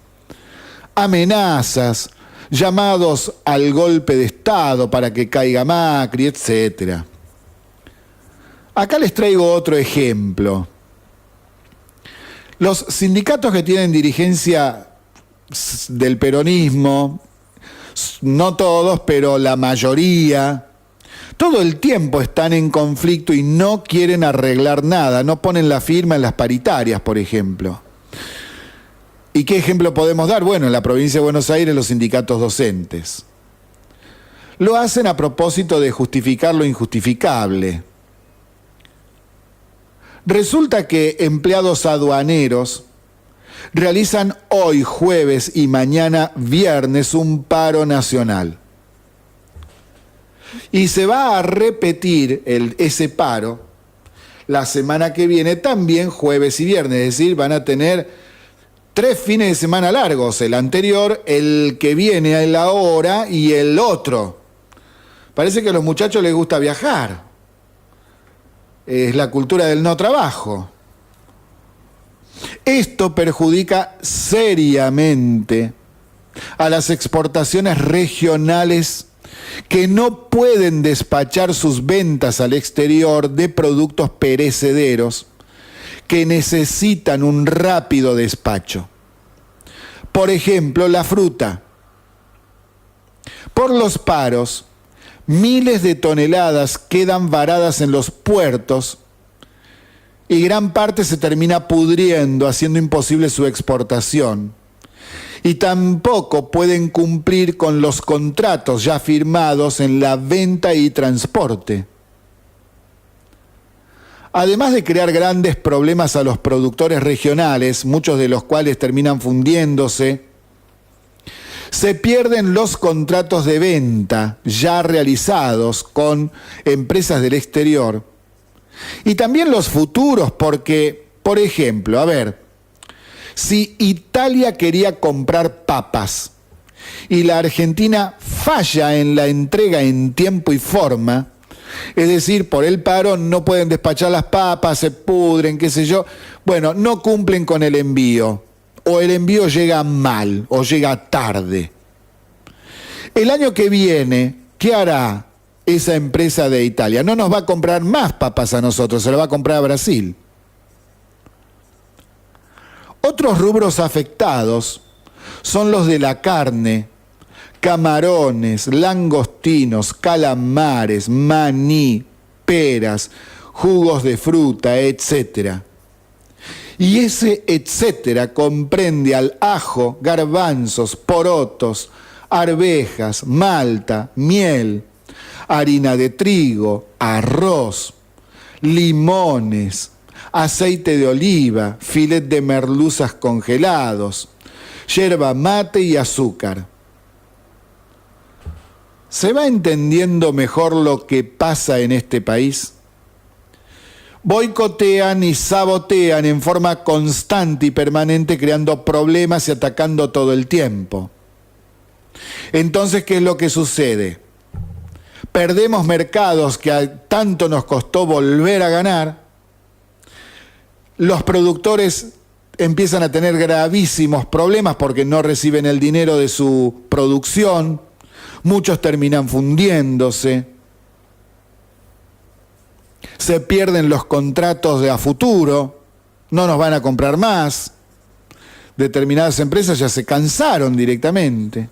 amenazas, llamados al golpe de Estado para que caiga Macri, etc. Acá les traigo otro ejemplo. Los sindicatos que tienen dirigencia del peronismo, no todos, pero la mayoría, todo el tiempo están en conflicto y no quieren arreglar nada, no ponen la firma en las paritarias, por ejemplo. ¿Y qué ejemplo podemos dar? Bueno, en la provincia de Buenos Aires los sindicatos docentes. Lo hacen a propósito de justificar lo injustificable. Resulta que empleados aduaneros realizan hoy jueves y mañana viernes un paro nacional. Y se va a repetir ese paro la semana que viene también jueves y viernes, es decir, van a tener 3 fines de semana largos, el anterior, el que viene a la hora y el otro. Parece que a los muchachos les gusta viajar. Es la cultura del no trabajo. Esto perjudica seriamente a las exportaciones regionales que no pueden despachar sus ventas al exterior de productos perecederos que necesitan un rápido despacho. Por ejemplo, la fruta. Por los paros, miles de toneladas quedan varadas en los puertos y gran parte se termina pudriendo, haciendo imposible su exportación. Y tampoco pueden cumplir con los contratos ya firmados en la venta y transporte. Además de crear grandes problemas a los productores regionales, muchos de los cuales terminan fundiéndose, se pierden los contratos de venta ya realizados con empresas del exterior y también los futuros porque, por ejemplo, si Italia quería comprar papas y la Argentina falla en la entrega en tiempo y forma, es decir, por el paro no pueden despachar las papas, se pudren, qué sé yo, bueno, no cumplen con el envío. O el envío llega mal o llega tarde. El año que viene, ¿qué hará esa empresa de Italia? No nos va a comprar más papas a nosotros, se la va a comprar a Brasil. Otros rubros afectados son los de la carne, camarones, langostinos, calamares, maní, peras, jugos de fruta, etc. Y ese etcétera comprende al ajo, garbanzos, porotos, arvejas, malta, miel, harina de trigo, arroz, limones, aceite de oliva, filet de merluzas congelados, yerba mate y azúcar. ¿Se va entendiendo mejor lo que pasa en este país? Boicotean y sabotean en forma constante y permanente, creando problemas y atacando todo el tiempo. Entonces, ¿qué es lo que sucede? Perdemos mercados que tanto nos costó volver a ganar. Los productores empiezan a tener gravísimos problemas porque no reciben el dinero de su producción. Muchos terminan fundiéndose. se pierden los contratos de a futuro, no nos van a comprar más, determinadas empresas ya se cansaron directamente.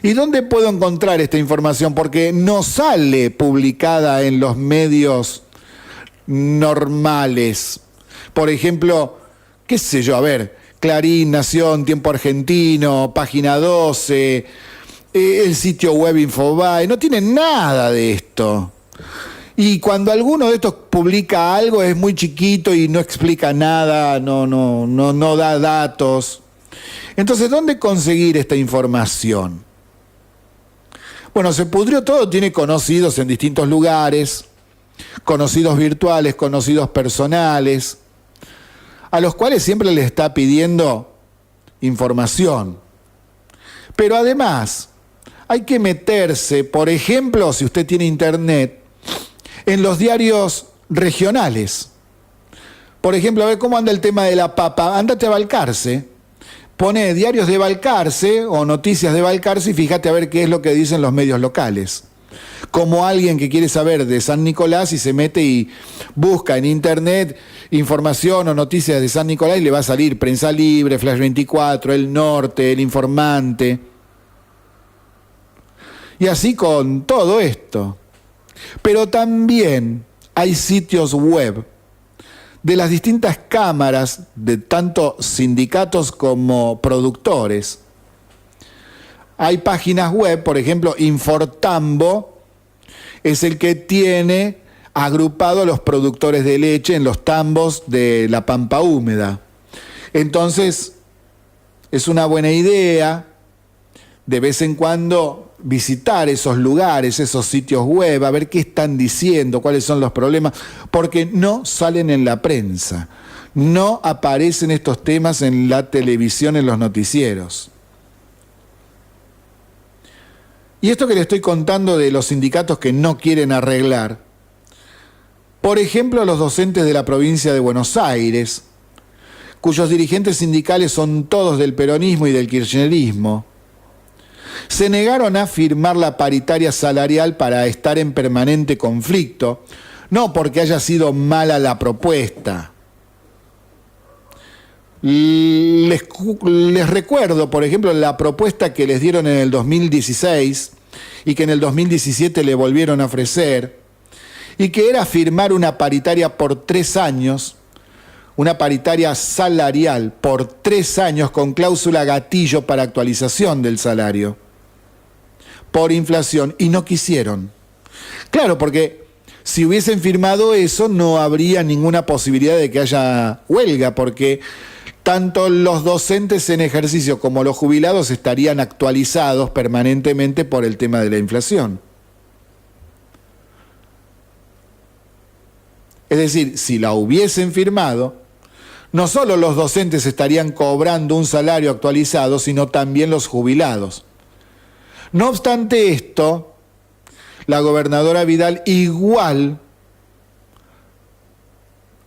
¿Y dónde puedo encontrar esta información? Porque no sale publicada en los medios normales. Por ejemplo, qué sé yo, a ver, Clarín, Nación, Tiempo Argentino, Página 12, el sitio web Infobae, no tienen nada de esto. Y cuando alguno de estos publica algo es muy chiquito y no explica nada, no da datos. Entonces, ¿dónde conseguir esta información? Bueno, se pudrió todo, tiene conocidos en distintos lugares, conocidos virtuales, conocidos personales, a los cuales siempre les está pidiendo información. Pero además, hay que meterse, por ejemplo, si usted tiene internet, en los diarios regionales. Por ejemplo, a ver cómo anda el tema de la papa. Ándate a Balcarce, pone diarios de Balcarce o noticias de Balcarce y fíjate a ver qué es lo que dicen los medios locales. Como alguien que quiere saber de San Nicolás y se mete y busca en internet información o noticias de San Nicolás y le va a salir Prensa Libre, Flash 24, El Norte, El Informante. Y así con todo esto. Pero también hay sitios web de las distintas cámaras de tanto sindicatos como productores. Hay páginas web, por ejemplo, Infortambo es el que tiene agrupado a los productores de leche en los tambos de la Pampa Húmeda. Entonces, es una buena idea de vez en cuando visitar esos lugares, esos sitios web, a ver qué están diciendo, cuáles son los problemas, porque no salen en la prensa, no aparecen estos temas en la televisión, en los noticieros. Y esto que le estoy contando de los sindicatos que no quieren arreglar, por ejemplo, los docentes de la provincia de Buenos Aires, cuyos dirigentes sindicales son todos del peronismo y del kirchnerismo, se negaron a firmar la paritaria salarial para estar en permanente conflicto, no porque haya sido mala la propuesta. Les recuerdo, por ejemplo, la propuesta que les dieron en el 2016 y que en el 2017 le volvieron a ofrecer, y que era firmar una paritaria por 3 años, una paritaria salarial por 3 años con cláusula gatillo para actualización del salario por inflación, y no quisieron. Claro, porque si hubiesen firmado eso no habría ninguna posibilidad de que haya huelga, porque tanto los docentes en ejercicio como los jubilados estarían actualizados permanentemente por el tema de la inflación. Es decir, si la hubiesen firmado, no solo los docentes estarían cobrando un salario actualizado, sino también los jubilados. No obstante esto, la gobernadora Vidal igual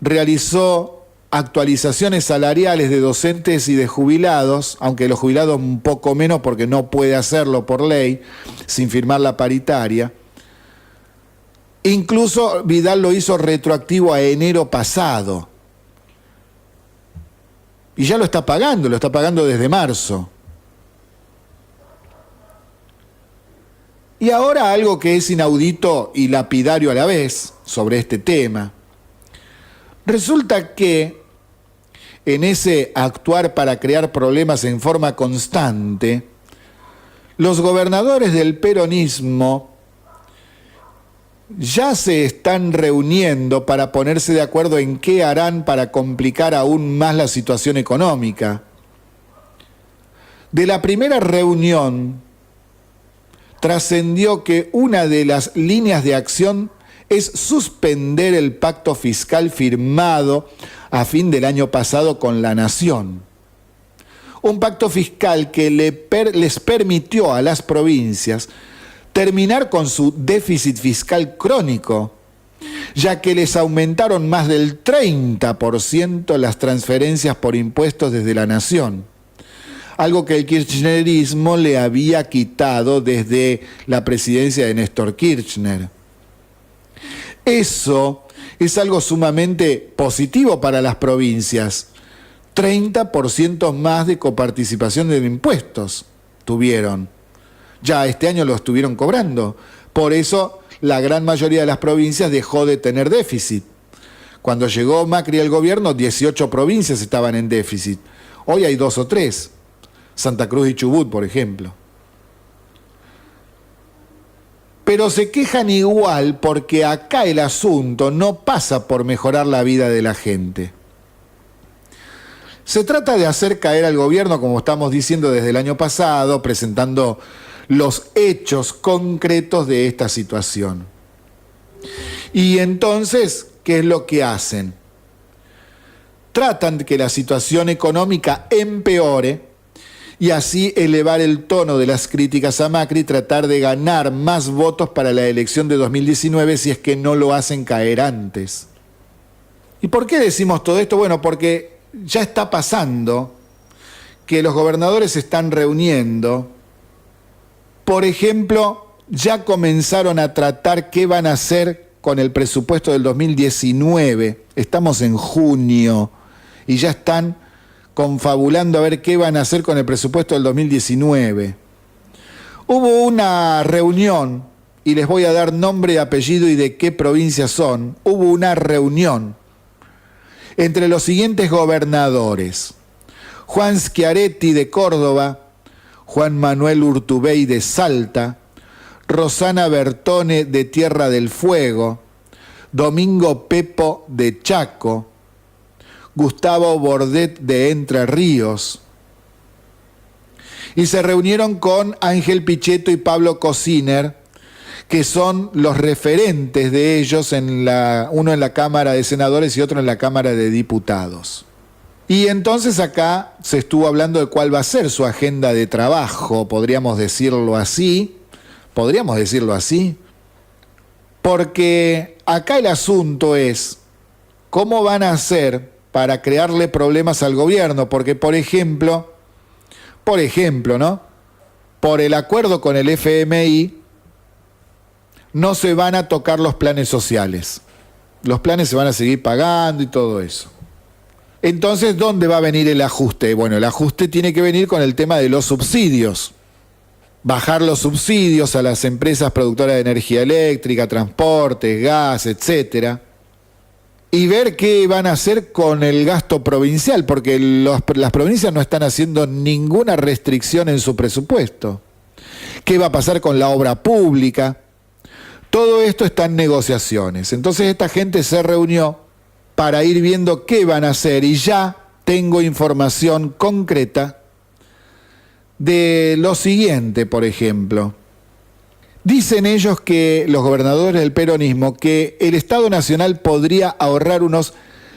realizó actualizaciones salariales de docentes y de jubilados, aunque los jubilados un poco menos porque no puede hacerlo por ley, sin firmar la paritaria. Incluso Vidal lo hizo retroactivo a enero pasado. Y ya lo está pagando desde marzo. Y ahora algo que es inaudito y lapidario a la vez sobre este tema. Resulta que en ese actuar para crear problemas en forma constante, los gobernadores del peronismo ya se están reuniendo para ponerse de acuerdo en qué harán para complicar aún más la situación económica. De la primera reunión trascendió que una de las líneas de acción es suspender el pacto fiscal firmado a fin del año pasado con la Nación. Un pacto fiscal que les permitió a las provincias terminar con su déficit fiscal crónico, ya que les aumentaron más del 30% las transferencias por impuestos desde la Nación, algo que el kirchnerismo le había quitado desde la presidencia de Néstor Kirchner. Eso es algo sumamente positivo para las provincias. 30% más de coparticipación en impuestos tuvieron. Ya este año lo estuvieron cobrando. Por eso la gran mayoría de las provincias dejó de tener déficit. Cuando llegó Macri al gobierno, 18 provincias estaban en déficit. Hoy hay 2 o 3. Santa Cruz y Chubut, por ejemplo. Pero se quejan igual porque acá el asunto no pasa por mejorar la vida de la gente. Se trata de hacer caer al gobierno, como estamos diciendo desde el año pasado, presentando los hechos concretos de esta situación. Y entonces, ¿qué es lo que hacen? Tratan de que la situación económica empeore y así elevar el tono de las críticas a Macri, tratar de ganar más votos para la elección de 2019 si es que no lo hacen caer antes. ¿Y por qué decimos todo esto? Bueno, porque ya está pasando que los gobernadores se están reuniendo. Por ejemplo, ya comenzaron a tratar qué van a hacer con el presupuesto del 2019. Estamos en junio y ya están confabulando a ver qué van a hacer con el presupuesto del 2019. Hubo una reunión, y les voy a dar nombre, apellido y de qué provincia son. Hubo una reunión entre los siguientes gobernadores: Juan Schiaretti de Córdoba, Juan Manuel Urtubey de Salta, Rosana Bertone de Tierra del Fuego, Domingo Pepo de Chaco, Gustavo Bordet de Entre Ríos. Y se reunieron con Ángel Pichetto y Pablo Cosiner, que son los referentes de ellos, uno en la Cámara de Senadores y otro en la Cámara de Diputados. Y entonces acá se estuvo hablando de cuál va a ser su agenda de trabajo, podríamos decirlo así, porque acá el asunto es cómo van a hacer para crearle problemas al gobierno, porque por ejemplo, ¿no? Por el acuerdo con el FMI no se van a tocar los planes sociales. Los planes se van a seguir pagando y todo eso. Entonces, ¿dónde va a venir el ajuste? Bueno, el ajuste tiene que venir con el tema de los subsidios. Bajar los subsidios a las empresas productoras de energía eléctrica, transportes, gas, etcétera. Y ver qué van a hacer con el gasto provincial, porque las provincias no están haciendo ninguna restricción en su presupuesto. ¿Qué va a pasar con la obra pública? Todo esto está en negociaciones. Entonces esta gente se reunió para ir viendo qué van a hacer, y ya tengo información concreta de lo siguiente, por ejemplo. Dicen ellos, que los gobernadores del peronismo, que el Estado Nacional podría ahorrar unos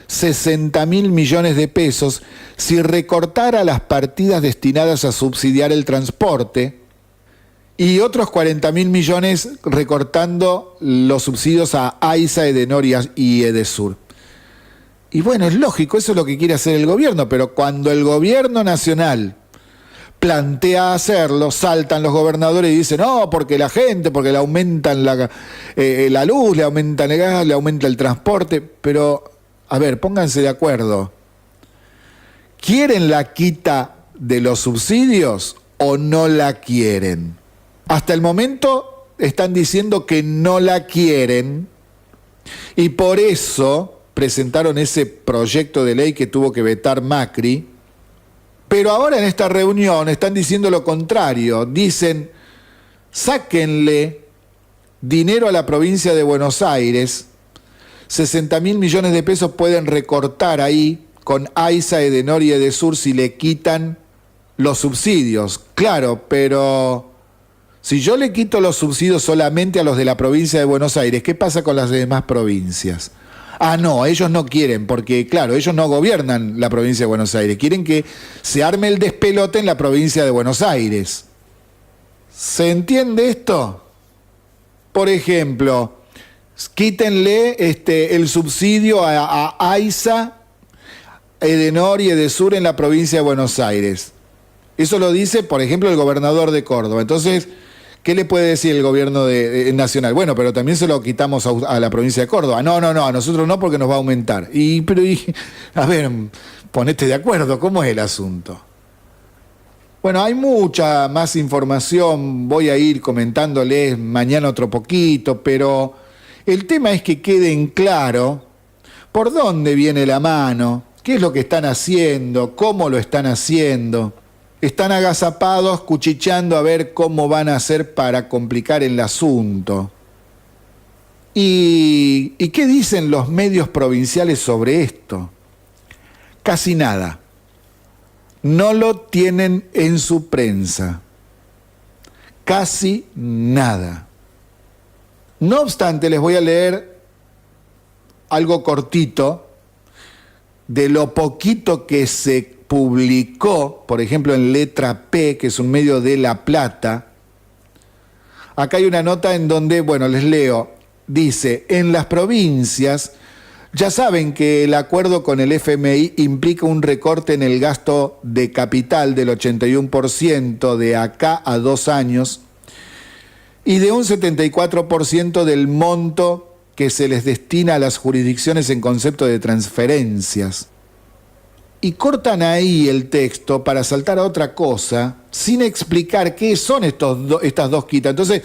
60.000 millones de pesos si recortara las partidas destinadas a subsidiar el transporte y otros 40.000 millones recortando los subsidios a AISA, Edenor y Edesur. Y bueno, es lógico, eso es lo que quiere hacer el gobierno, pero cuando el gobierno nacional plantea hacerlo, saltan los gobernadores y dicen, no, porque la gente, porque le aumentan la luz, le aumentan el gas, le aumenta el transporte. Pero, a ver, pónganse de acuerdo. ¿Quieren la quita de los subsidios o no la quieren? Hasta el momento están diciendo que no la quieren, y por eso presentaron ese proyecto de ley que tuvo que vetar Macri. Pero ahora en esta reunión están diciendo lo contrario. Dicen, sáquenle dinero a la provincia de Buenos Aires, 60.000 millones de pesos pueden recortar ahí con AISA, Edenor y Edesur si le quitan los subsidios. Claro, pero si yo le quito los subsidios solamente a los de la provincia de Buenos Aires, ¿qué pasa con las demás provincias? Ah, no, ellos no quieren, porque claro, ellos no gobiernan la provincia de Buenos Aires, quieren que se arme el despelote en la provincia de Buenos Aires. ¿Se entiende esto? Por ejemplo, quítenle el subsidio a AISA, Edenor y Edesur en la provincia de Buenos Aires. Eso lo dice, por ejemplo, el gobernador de Córdoba. Entonces, ¿Qué le puede decir el gobierno nacional? Bueno, pero también se lo quitamos a la provincia de Córdoba. No, a nosotros no, porque nos va a aumentar. A ver, ponete de acuerdo, ¿cómo es el asunto? Bueno, hay mucha más información, voy a ir comentándoles mañana otro poquito, pero el tema es que quede en claro por dónde viene la mano, qué es lo que están haciendo, cómo lo están haciendo. Están agazapados, cuchicheando a ver cómo van a hacer para complicar el asunto. ¿Y qué dicen los medios provinciales sobre esto? Casi nada. No lo tienen en su prensa. Casi nada. No obstante, les voy a leer algo cortito de lo poquito que se publicó, por ejemplo, en Letra P, que es un medio de La Plata. Acá hay una nota en donde, bueno, les leo. Dice, en las provincias, ya saben que el acuerdo con el FMI implica un recorte en el gasto de capital del 81% de acá a 2 años y de un 74% del monto que se les destina a las jurisdicciones en concepto de transferencias. Y cortan ahí el texto para saltar a otra cosa sin explicar qué son estas dos quitas. Entonces,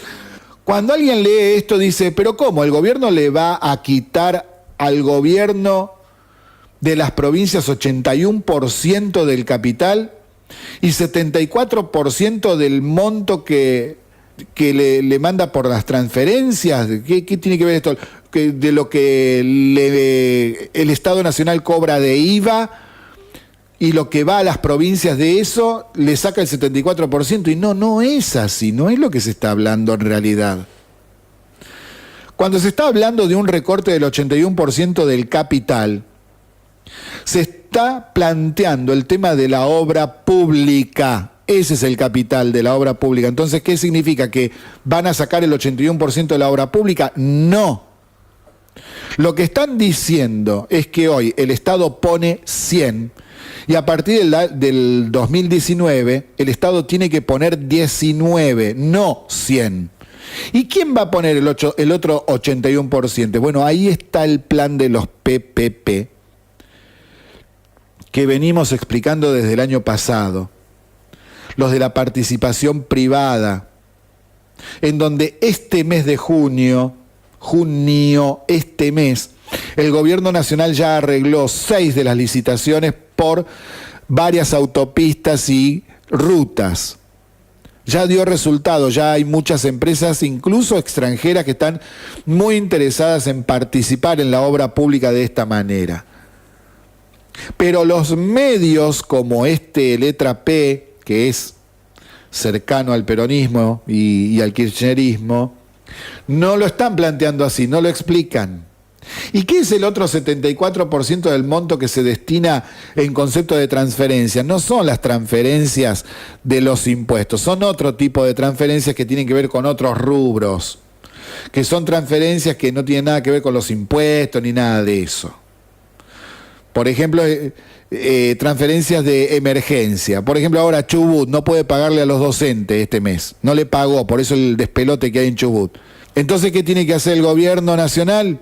cuando alguien lee esto dice, pero ¿cómo? ¿El gobierno le va a quitar al gobierno de las provincias 81% del capital y 74% del monto que le manda por las transferencias? ¿Qué tiene que ver esto? De lo que el Estado Nacional cobra de IVA y lo que va a las provincias de eso le saca el 74%. Y no es así, no es lo que se está hablando en realidad. Cuando se está hablando de un recorte del 81% del capital, se está planteando el tema de la obra pública. Ese es el capital de la obra pública. Entonces, ¿qué significa? ¿Que van a sacar el 81% de la obra pública? No. Lo que están diciendo es que hoy el Estado pone 100 y a partir del 2019 el Estado tiene que poner 19, no 100. ¿Y quién va a poner el otro 81%? Bueno, ahí está el plan de los PPP que venimos explicando desde el año pasado. Los de la participación privada, en donde este mes de junio, este mes, el gobierno nacional ya arregló 6 de las licitaciones por varias autopistas y rutas. Ya dio resultado, ya hay muchas empresas, incluso extranjeras, que están muy interesadas en participar en la obra pública de esta manera. Pero los medios como Letra P, que es cercano al peronismo y al kirchnerismo, no lo están planteando así, no lo explican. ¿Y qué es el otro 74% del monto que se destina en concepto de transferencias? No son las transferencias de los impuestos, son otro tipo de transferencias que tienen que ver con otros rubros, que son transferencias que no tienen nada que ver con los impuestos ni nada de eso. Por ejemplo, transferencias de emergencia. Por ejemplo, ahora Chubut no puede pagarle a los docentes este mes. No le pagó, por eso el despelote que hay en Chubut. Entonces, ¿qué tiene que hacer el gobierno nacional?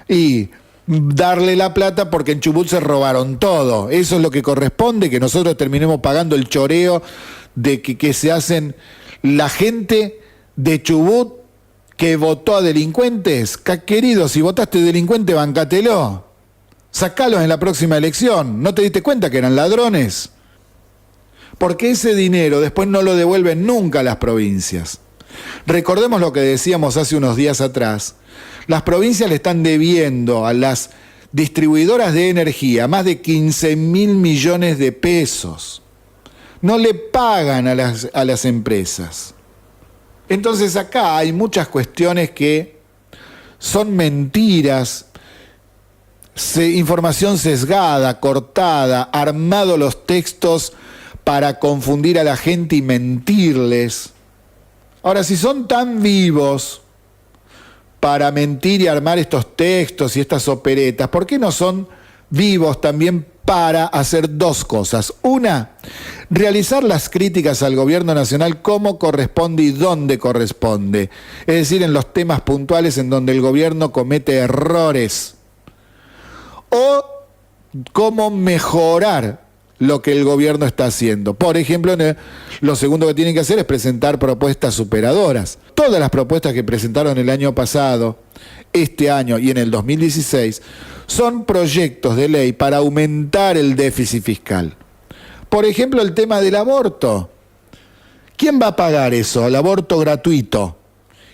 Y darle la plata porque en Chubut se robaron todo. Eso es lo que corresponde, que nosotros terminemos pagando el choreo de que se hacen la gente de Chubut que votó a delincuentes. Querido, si votaste delincuente, bancátelo. Sacalos en la próxima elección. ¿No te diste cuenta que eran ladrones? Porque ese dinero después no lo devuelven nunca a las provincias. Recordemos lo que decíamos hace unos días atrás. Las provincias le están debiendo a las distribuidoras de energía más de 15.000 millones de pesos. No le pagan a las empresas. Entonces acá hay muchas cuestiones que son mentiras, información sesgada, cortada, armado los textos para confundir a la gente y mentirles. Ahora, si son tan vivos para mentir y armar estos textos y estas operetas, ¿por qué no son vivos también para hacer dos cosas? Una, realizar las críticas al gobierno nacional como corresponde y donde corresponde, es decir, en los temas puntuales en donde el gobierno comete errores, o cómo mejorar lo que el gobierno está haciendo. Por ejemplo, lo segundo que tienen que hacer es presentar propuestas superadoras. Todas las propuestas que presentaron el año pasado, este año y en el 2016, son proyectos de ley para aumentar el déficit fiscal. Por ejemplo, el tema del aborto. ¿Quién va a pagar eso? El aborto gratuito.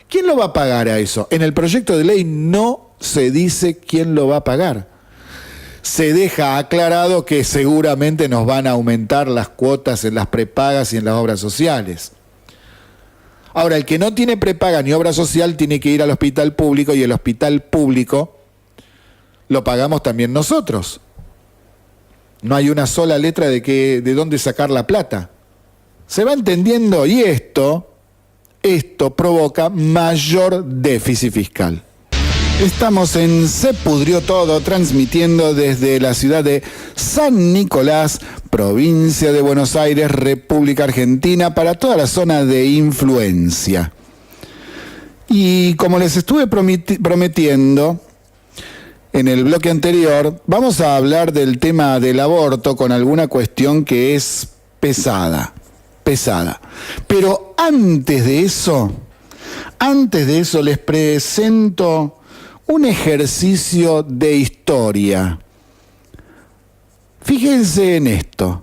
¿Quién lo va a pagar a eso? En el proyecto de ley no se dice quién lo va a pagar. Se deja aclarado que seguramente nos van a aumentar las cuotas en las prepagas y en las obras sociales. Ahora, el que no tiene prepaga ni obra social tiene que ir al hospital público, y el hospital público lo pagamos también nosotros. No hay una sola letra de dónde sacar la plata. ¿Se va entendiendo? Y esto provoca mayor déficit fiscal. Estamos en Se Pudrió Todo, transmitiendo desde la ciudad de San Nicolás, provincia de Buenos Aires, República Argentina, para toda la zona de influencia. Y como les estuve prometiendo en el bloque anterior, vamos a hablar del tema del aborto con alguna cuestión que es pesada. Pero antes de eso les presento un ejercicio de historia. Fíjense en esto.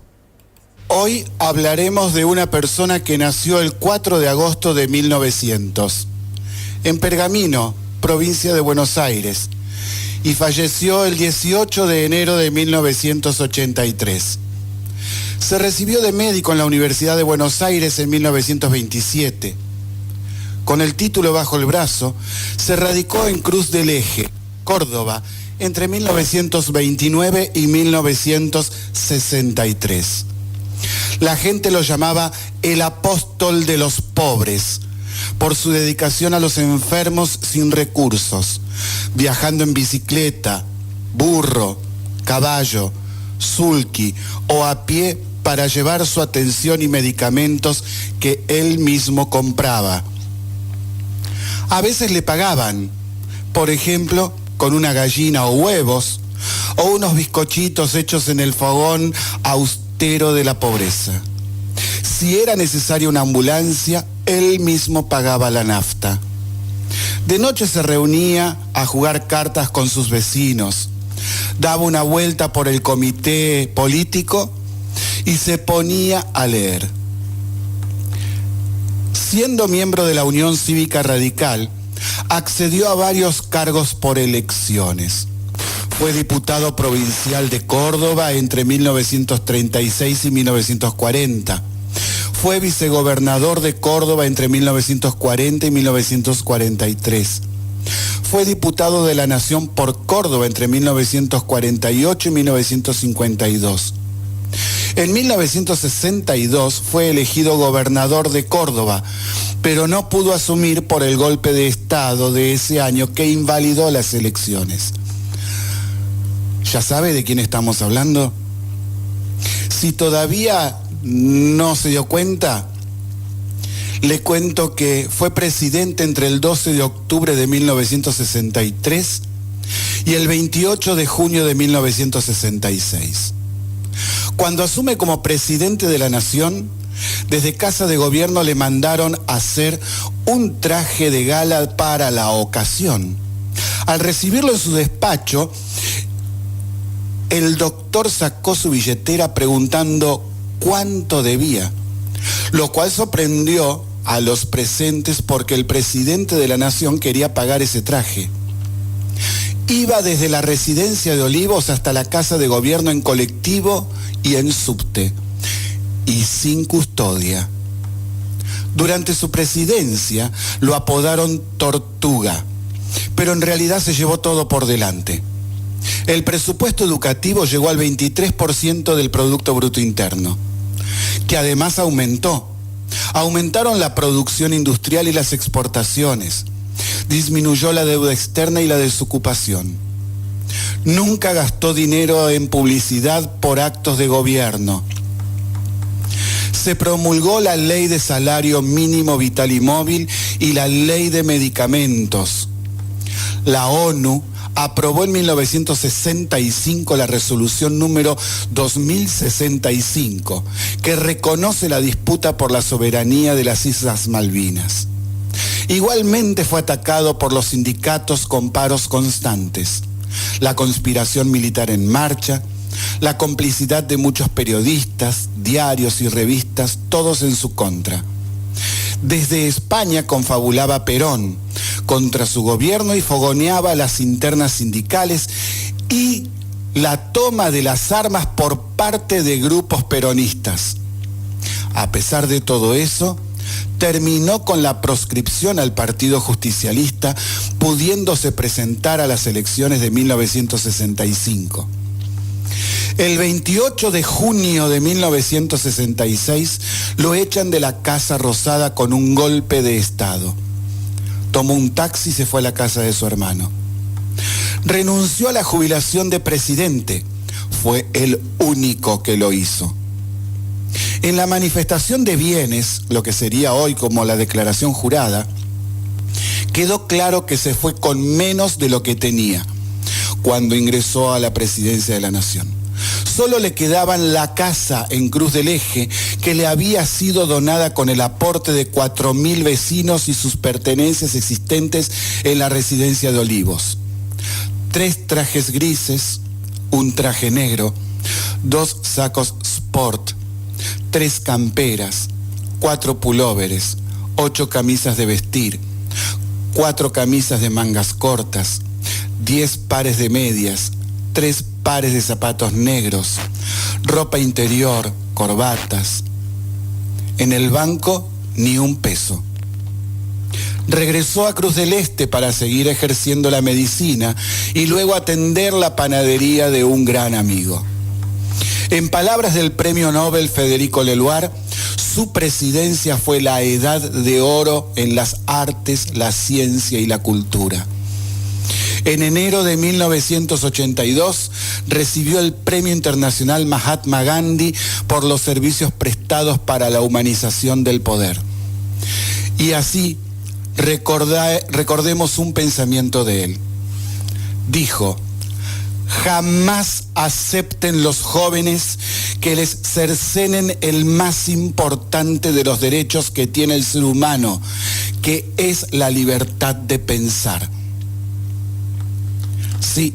Hoy hablaremos de una persona que nació el 4 de agosto de 1900, en Pergamino, provincia de Buenos Aires, y falleció el 18 de enero de 1983. Se recibió de médico en la Universidad de Buenos Aires en 1927. Con el título bajo el brazo, se radicó en Cruz del Eje, Córdoba, entre 1929 y 1963. La gente lo llamaba el apóstol de los pobres, por su dedicación a los enfermos sin recursos, viajando en bicicleta, burro, caballo, sulky o a pie para llevar su atención y medicamentos que él mismo compraba. A veces le pagaban, por ejemplo, con una gallina o huevos, o unos bizcochitos hechos en el fogón austero de la pobreza. Si era necesaria una ambulancia, él mismo pagaba la nafta. De noche se reunía a jugar cartas con sus vecinos, daba una vuelta por el comité político y se ponía a leer. Siendo miembro de la Unión Cívica Radical, accedió a varios cargos por elecciones. Fue diputado provincial de Córdoba entre 1936 y 1940. Fue vicegobernador de Córdoba entre 1940 y 1943. Fue diputado de la Nación por Córdoba entre 1948 y 1952. En 1962 fue elegido gobernador de Córdoba, pero no pudo asumir por el golpe de Estado de ese año que invalidó las elecciones. ¿Ya sabe de quién estamos hablando? Si todavía no se dio cuenta, le cuento que fue presidente entre el 12 de octubre de 1963 y el 28 de junio de 1966. Cuando asume como presidente de la Nación, desde Casa de Gobierno le mandaron hacer un traje de gala para la ocasión. Al recibirlo en su despacho, el doctor sacó su billetera preguntando cuánto debía, lo cual sorprendió a los presentes porque el presidente de la Nación quería pagar ese traje. Iba desde la residencia de Olivos hasta la Casa de Gobierno en colectivo y en subte, y sin custodia. Durante su presidencia lo apodaron Tortuga, pero en realidad se llevó todo por delante. El presupuesto educativo llegó al 23% del Producto Bruto Interno, que además aumentó. Aumentaron la producción industrial y las exportaciones. Disminuyó la deuda externa y la desocupación. Nunca gastó dinero en publicidad por actos de gobierno. se promulgó la Ley de Salario Mínimo Vital y Móvil y la Ley de Medicamentos. La ONU aprobó en 1965 la resolución número 2065, que reconoce la disputa por la soberanía de las Islas Malvinas. Igualmente fue atacado por los sindicatos con paros constantes, la conspiración militar en marcha, la complicidad de muchos periodistas, diarios y revistas, todos en su contra. Desde España confabulaba Perón contra su gobierno y fogoneaba las internas sindicales y la toma de las armas por parte de grupos peronistas. A pesar de todo eso, terminó con la proscripción al Partido Justicialista, pudiéndose presentar a las elecciones de 1965. El 28 de junio de 1966 lo echan de la Casa Rosada con un golpe de Estado. Tomó un taxi y se fue a la casa de su hermano. Renunció a la jubilación de presidente. Fue el único que lo hizo. En la manifestación de bienes, lo que sería hoy como la declaración jurada, quedó claro que se fue con menos de lo que tenía cuando ingresó a la presidencia de la Nación. Solo le quedaban la casa en Cruz del Eje, que le había sido donada con el aporte de 4.000 vecinos y sus pertenencias existentes en la residencia de Olivos. 3 trajes grises, un traje negro, 2 sacos sport, 3 camperas, 4 pulóveres, 8 camisas de vestir, 4 camisas de mangas cortas, 10 pares de medias, 3 pares de zapatos negros, ropa interior, corbatas. En el banco, ni un peso. Regresó a Cruz del Este para seguir ejerciendo la medicina y luego atender la panadería de un gran amigo. En palabras del premio Nobel Federico Leloir, su presidencia fue la edad de oro en las artes, la ciencia y la cultura. En enero de 1982 recibió el Premio Internacional Mahatma Gandhi por los servicios prestados para la humanización del poder. Y así recordemos un pensamiento de él. Dijo: jamás acepten los jóvenes que les cercenen el más importante de los derechos que tiene el ser humano, que es la libertad de pensar. Sí,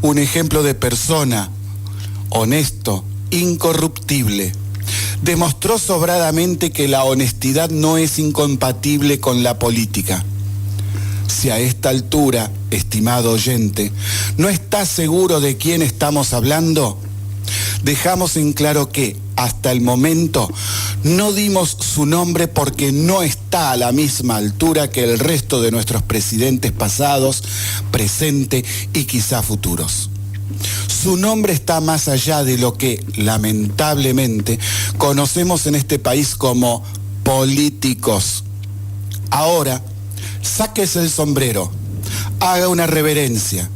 un ejemplo de persona, honesto, incorruptible. Demostró sobradamente que la honestidad no es incompatible con la política. Si a esta altura, estimado oyente, no está seguro de quién estamos hablando, dejamos en claro que, hasta el momento, no dimos su nombre porque no está a la misma altura que el resto de nuestros presidentes pasados, presente y quizá futuros. Su nombre está más allá de lo que, lamentablemente, conocemos en este país como políticos. Ahora, sáquese el sombrero, haga una reverencia,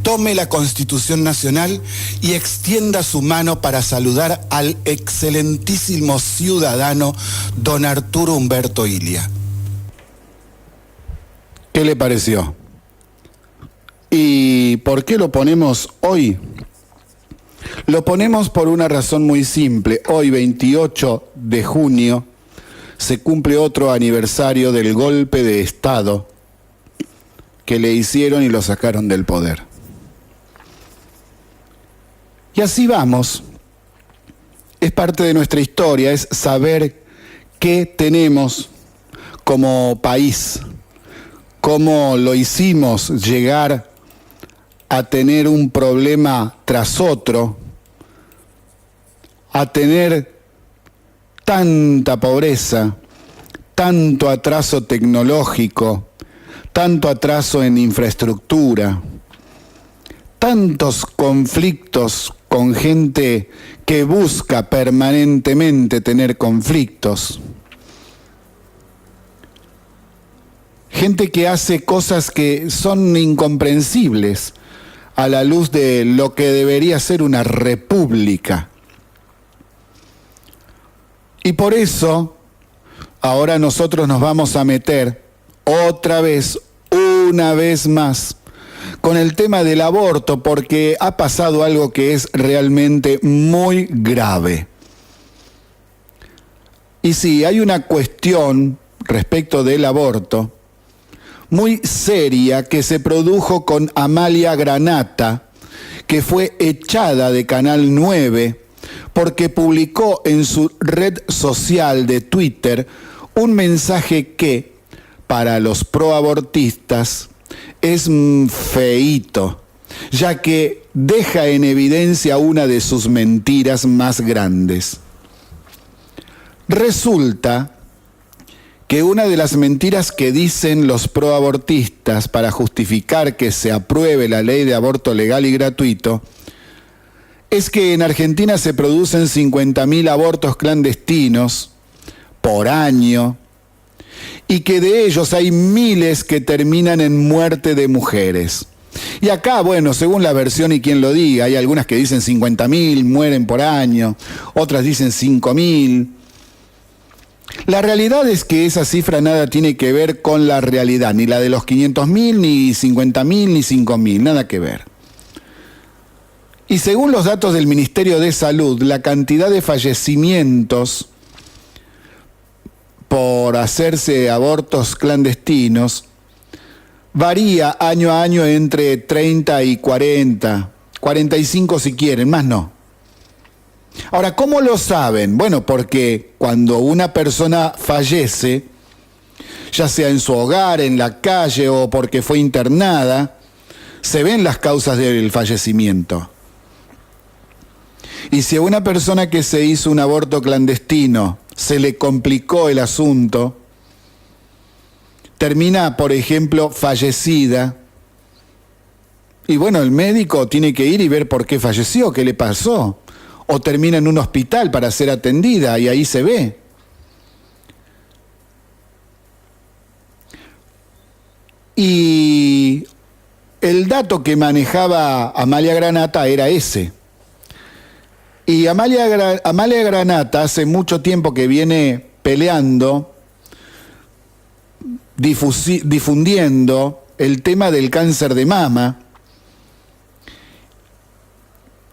tome la Constitución Nacional y extienda su mano para saludar al excelentísimo ciudadano don Arturo Humberto Illia. ¿Qué le pareció? ¿Y por qué lo ponemos hoy? Lo ponemos por una razón muy simple. Hoy, 28 de junio, se cumple otro aniversario del golpe de Estado que le hicieron y lo sacaron del poder. Y así vamos. Es parte de nuestra historia, es saber qué tenemos como país, cómo lo hicimos llegar a tener un problema tras otro, a tener tanta pobreza, tanto atraso tecnológico, tanto atraso en infraestructura, tantos conflictos con gente que busca permanentemente tener conflictos. Gente que hace cosas que son incomprensibles a la luz de lo que debería ser una república. Y por eso, ahora nosotros nos vamos a meter otra vez, una vez más, con el tema del aborto, porque ha pasado algo que es realmente muy grave. Y sí, hay una cuestión respecto del aborto muy seria que se produjo con Amalia Granata, que fue echada de Canal 9 porque publicó en su red social de Twitter un mensaje que, para los proabortistas, es feíto, ya que deja en evidencia una de sus mentiras más grandes. Resulta que una de las mentiras que dicen los proabortistas para justificar que se apruebe la ley de aborto legal y gratuito es que en Argentina se producen 50.000 abortos clandestinos por año y que de ellos hay miles que terminan en muerte de mujeres. Y acá, bueno, según la versión y quien lo diga, hay algunas que dicen 50.000 mueren por año, otras dicen 5.000. La realidad es que esa cifra nada tiene que ver con la realidad, ni la de los 500.000, ni 50.000, ni 5.000, nada que ver. Y según los datos del Ministerio de Salud, la cantidad de fallecimientos por hacerse abortos clandestinos varía año a año entre 30 y 40, 45 si quieren, más no. Ahora, ¿cómo lo saben? Bueno, porque cuando una persona fallece, ya sea en su hogar, en la calle o porque fue internada, se ven las causas del fallecimiento. Y si a una persona que se hizo un aborto clandestino se le complicó el asunto, termina, por ejemplo, fallecida, y bueno, el médico tiene que ir y ver por qué falleció, qué le pasó, o termina en un hospital para ser atendida, y ahí se ve. Y el dato que manejaba Amalia Granata era ese. Y Amalia Granata hace mucho tiempo que viene peleando, difundiendo el tema del cáncer de mama,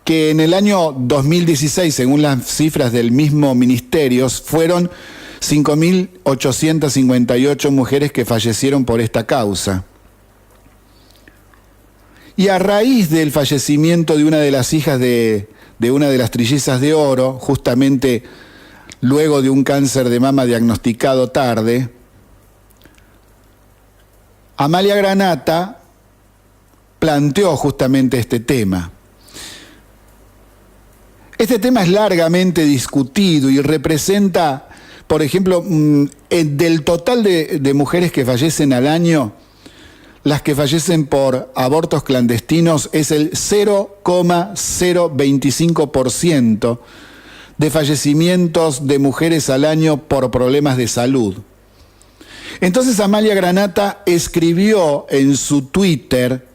que en el año 2016, según las cifras del mismo ministerio, fueron 5.858 mujeres que fallecieron por esta causa. Y a raíz del fallecimiento de una de las hijas de una de las trillizas de oro, justamente luego de un cáncer de mama diagnosticado tarde, Amalia Granata planteó justamente este tema. Este tema es largamente discutido y representa, por ejemplo, del total de mujeres que fallecen al año, las que fallecen por abortos clandestinos es el 0,025% de fallecimientos de mujeres al año por problemas de salud. Entonces Amalia Granata escribió en su Twitter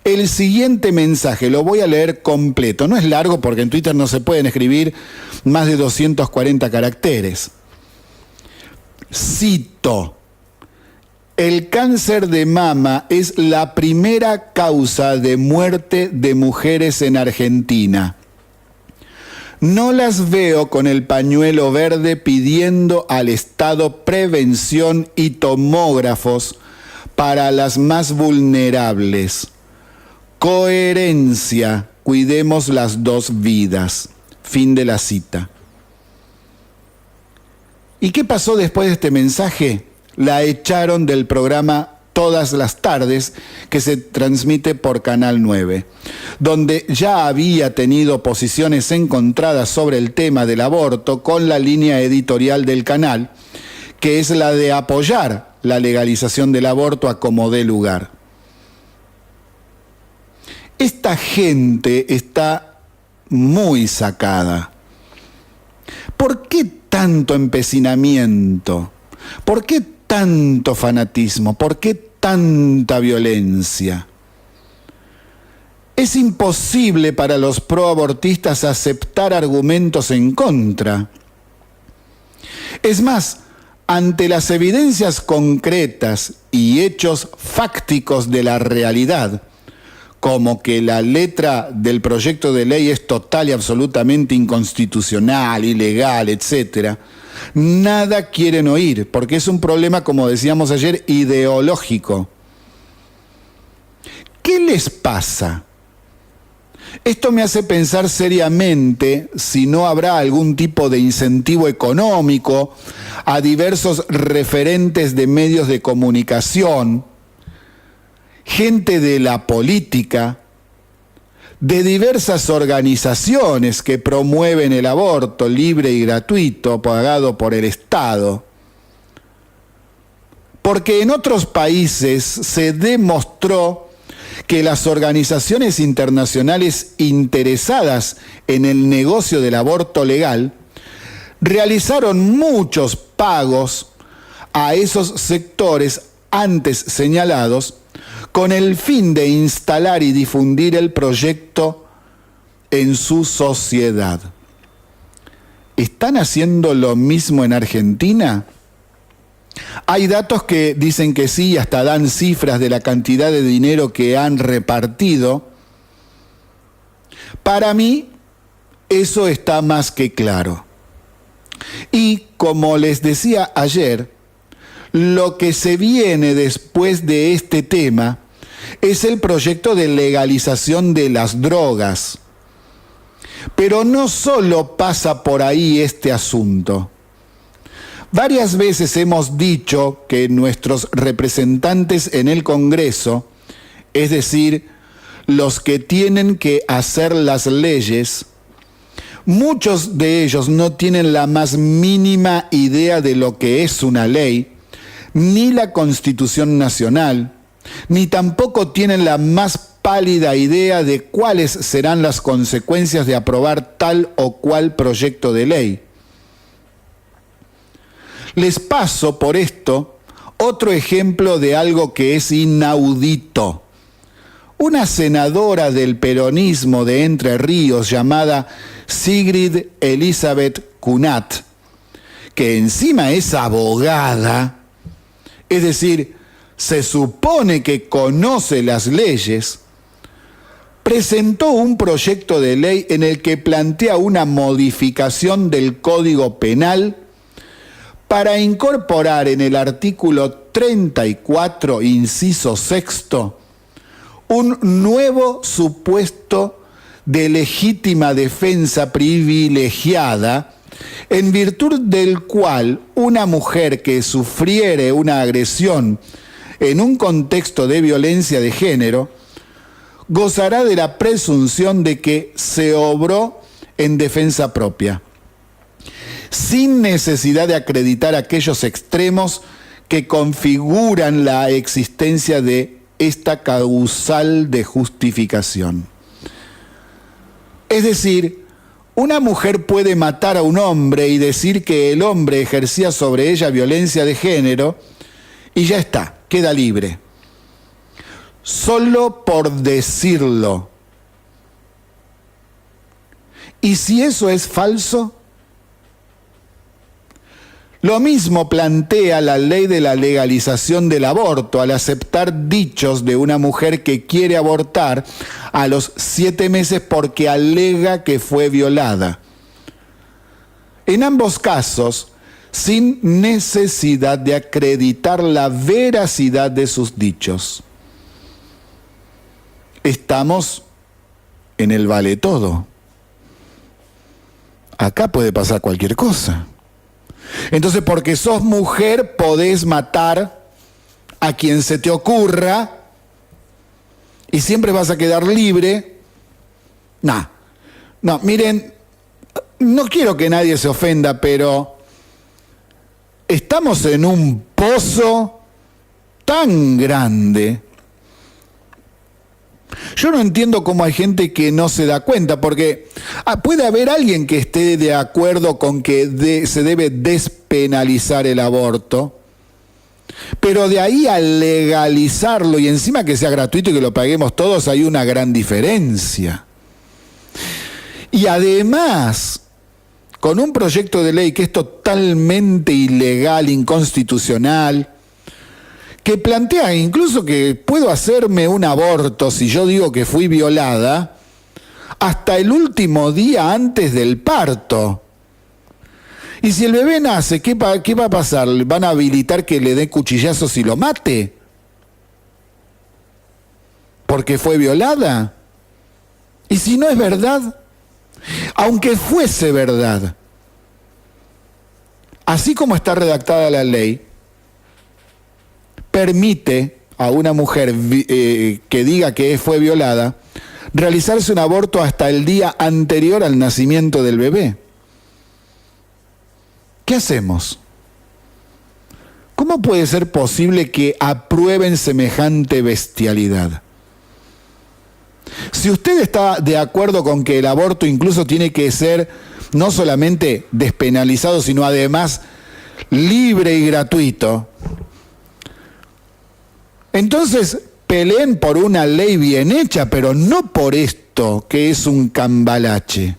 el siguiente mensaje, lo voy a leer completo. No es largo porque en Twitter no se pueden escribir más de 240 caracteres. Cito: el cáncer de mama es la primera causa de muerte de mujeres en Argentina. No las veo con el pañuelo verde pidiendo al Estado prevención y tomógrafos para las más vulnerables. Coherencia, cuidemos las dos vidas. Fin de la cita. ¿Y qué pasó después de este mensaje? La echaron del programa Todas las Tardes, que se transmite por Canal 9, donde ya había tenido posiciones encontradas sobre el tema del aborto con la línea editorial del canal, que es la de apoyar la legalización del aborto a como dé lugar. Esta gente está muy sacada. ¿Por qué tanto empecinamiento? ¿Por qué tanto fanatismo? ¿Por qué tanta violencia? Es imposible para los proabortistas aceptar argumentos en contra. Es más, ante las evidencias concretas y hechos fácticos de la realidad, como que la letra del proyecto de ley es total y absolutamente inconstitucional, ilegal, etc., nada quieren oír, porque es un problema, como decíamos ayer, ideológico. ¿Qué les pasa? Esto me hace pensar seriamente si no habrá algún tipo de incentivo económico a diversos referentes de medios de comunicación, gente de la política, de diversas organizaciones que promueven el aborto libre y gratuito pagado por el Estado. Porque en otros países se demostró que las organizaciones internacionales interesadas en el negocio del aborto legal realizaron muchos pagos a esos sectores antes señalados con el fin de instalar y difundir el proyecto en su sociedad. ¿Están haciendo lo mismo en Argentina? Hay datos que dicen que sí, hasta dan cifras de la cantidad de dinero que han repartido. Para mí, eso está más que claro. Y como les decía ayer, lo que se viene después de este tema es el proyecto de legalización de las drogas. Pero no solo pasa por ahí este asunto. Varias veces hemos dicho que nuestros representantes en el Congreso, es decir, los que tienen que hacer las leyes, muchos de ellos no tienen la más mínima idea de lo que es una ley, ni la Constitución Nacional, ni tampoco tienen la más pálida idea de cuáles serán las consecuencias de aprobar tal o cual proyecto de ley. Les paso por esto otro ejemplo de algo que es inaudito. Una senadora del peronismo de Entre Ríos llamada Sigrid Elizabeth Cunat, que encima es abogada, es decir, se supone que conoce las leyes, presentó un proyecto de ley en el que plantea una modificación del Código Penal para incorporar en el artículo 34, inciso sexto, un nuevo supuesto de legítima defensa privilegiada, en virtud del cual una mujer que sufriere una agresión en un contexto de violencia de género gozará de la presunción de que se obró en defensa propia, sin necesidad de acreditar aquellos extremos que configuran la existencia de esta causal de justificación. Es decir, una mujer puede matar a un hombre y decir que el hombre ejercía sobre ella violencia de género y ya está, queda libre. Solo por decirlo. ¿Y si eso es falso? Lo mismo plantea la ley de la legalización del aborto al aceptar dichos de una mujer que quiere abortar a los 7 meses porque alega que fue violada. En ambos casos, sin necesidad de acreditar la veracidad de sus dichos. Estamos en el vale todo. Acá puede pasar cualquier cosa. Entonces, porque sos mujer, podés matar a quien se te ocurra y siempre vas a quedar libre. No, miren, no quiero que nadie se ofenda, pero estamos en un pozo tan grande. Yo no entiendo cómo hay gente que no se da cuenta, porque puede haber alguien que esté de acuerdo con que se debe despenalizar el aborto, pero de ahí a legalizarlo y encima que sea gratuito y que lo paguemos todos hay una gran diferencia. Y además, con un proyecto de ley que es totalmente ilegal, inconstitucional, que plantea incluso que puedo hacerme un aborto si yo digo que fui violada hasta el último día antes del parto. Y si el bebé nace, ¿qué va a pasar? ¿Van a habilitar que le dé cuchillazos y lo mate? ¿Porque fue violada? ¿Y si no es verdad? Aunque fuese verdad, así como está redactada la ley, permite a una mujer que diga que fue violada realizarse un aborto hasta el día anterior al nacimiento del bebé. ¿Qué hacemos? ¿Cómo puede ser posible que aprueben semejante bestialidad? Si usted está de acuerdo con que el aborto incluso tiene que ser no solamente despenalizado, sino además libre y gratuito, entonces peleen por una ley bien hecha, pero no por esto que es un cambalache.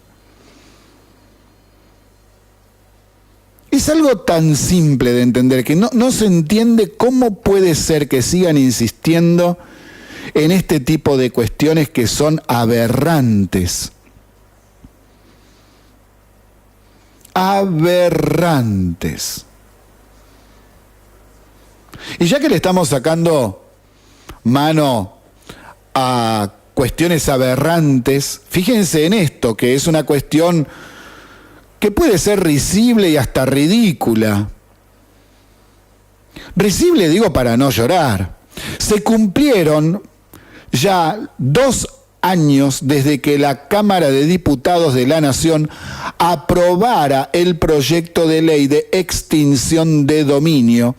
Es algo tan simple de entender que no se entiende cómo puede ser que sigan insistiendo en este tipo de cuestiones que son aberrantes. Aberrantes. Y ya que le estamos sacando mano a cuestiones aberrantes, fíjense en esto, que es una cuestión que puede ser risible y hasta ridícula. Risible digo para no llorar. Se cumplieron ya 2 años desde que la Cámara de Diputados de la Nación aprobara el proyecto de ley de extinción de dominio,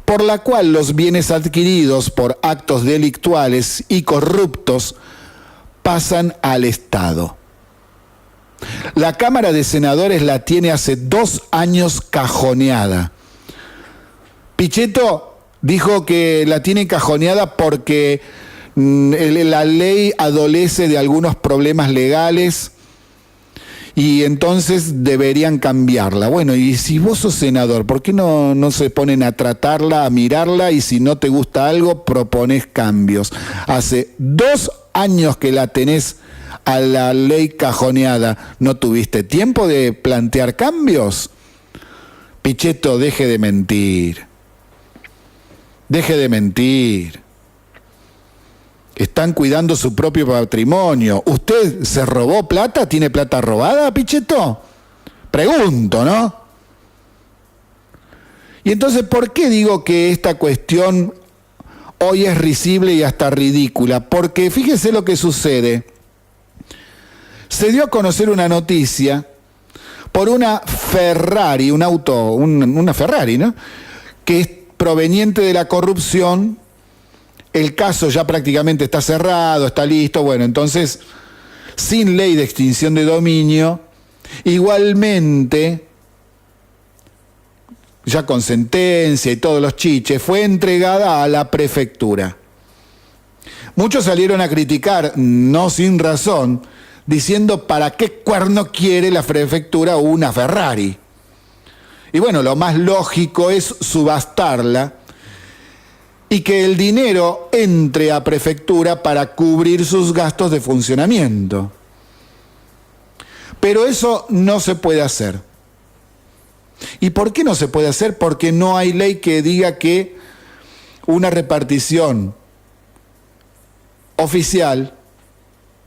por la cual los bienes adquiridos por actos delictuales y corruptos pasan al Estado. La Cámara de Senadores la tiene hace 2 años cajoneada. Pichetto dijo que la tiene cajoneada porque la ley adolece de algunos problemas legales y entonces deberían cambiarla. Bueno, y si vos sos senador, ¿por qué no se ponen a tratarla, a mirarla, y si no te gusta algo, proponés cambios? Hace 2 años que la tenés a la ley cajoneada. ¿No tuviste tiempo de plantear cambios? Pichetto, deje de mentir. Deje de mentir. Están cuidando su propio patrimonio. ¿Usted se robó plata? ¿Tiene plata robada, Pichetto? Pregunto, ¿no? Y entonces, ¿por qué digo que esta cuestión hoy es risible y hasta ridícula? Porque fíjese lo que sucede. Se dio a conocer una noticia por una Ferrari, una Ferrari, ¿no? Que es proveniente de la corrupción. El caso ya prácticamente está cerrado, está listo. Bueno, entonces, sin ley de extinción de dominio, igualmente, ya con sentencia y todos los chiches, fue entregada a la prefectura. Muchos salieron a criticar, no sin razón, diciendo ¿para qué cuerno quiere la prefectura una Ferrari? Y bueno, lo más lógico es subastarla y que el dinero entre a prefectura para cubrir sus gastos de funcionamiento. Pero eso no se puede hacer. ¿Y por qué no se puede hacer? Porque no hay ley que diga que una repartición oficial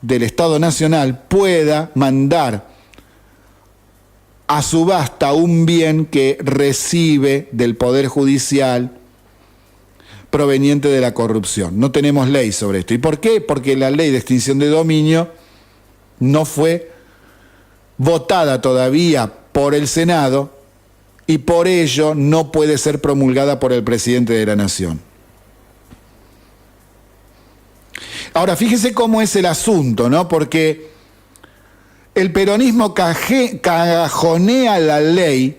del Estado Nacional pueda mandar a subasta un bien que recibe del Poder Judicial proveniente de la corrupción. No tenemos ley sobre esto. ¿Y por qué? Porque la ley de extinción de dominio no fue votada todavía por el Senado y por ello no puede ser promulgada por el presidente de la Nación. Ahora, fíjese cómo es el asunto, ¿no? Porque el peronismo cajonea la ley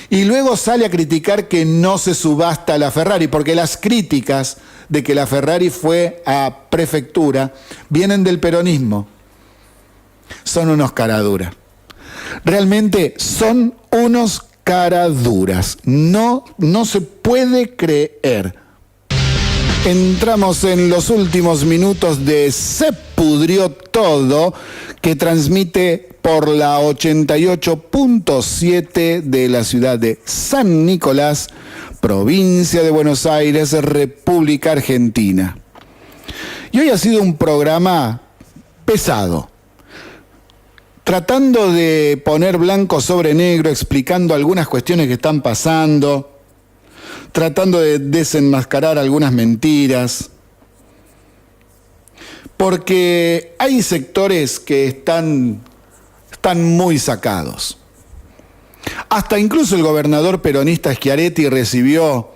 y luego sale a criticar que no se subasta la Ferrari, porque las críticas de que la Ferrari fue a prefectura vienen del peronismo. Son unos caraduras. Realmente son unos caraduras. No se puede creer. Entramos en los últimos minutos de Se Pudrió Todo, que transmite por la 88.7 de la ciudad de San Nicolás, provincia de Buenos Aires, República Argentina. Y hoy ha sido un programa pesado, tratando de poner blanco sobre negro, explicando algunas cuestiones que están pasando, tratando de desenmascarar algunas mentiras, porque hay sectores que están muy sacados. Hasta incluso el gobernador peronista Schiaretti recibió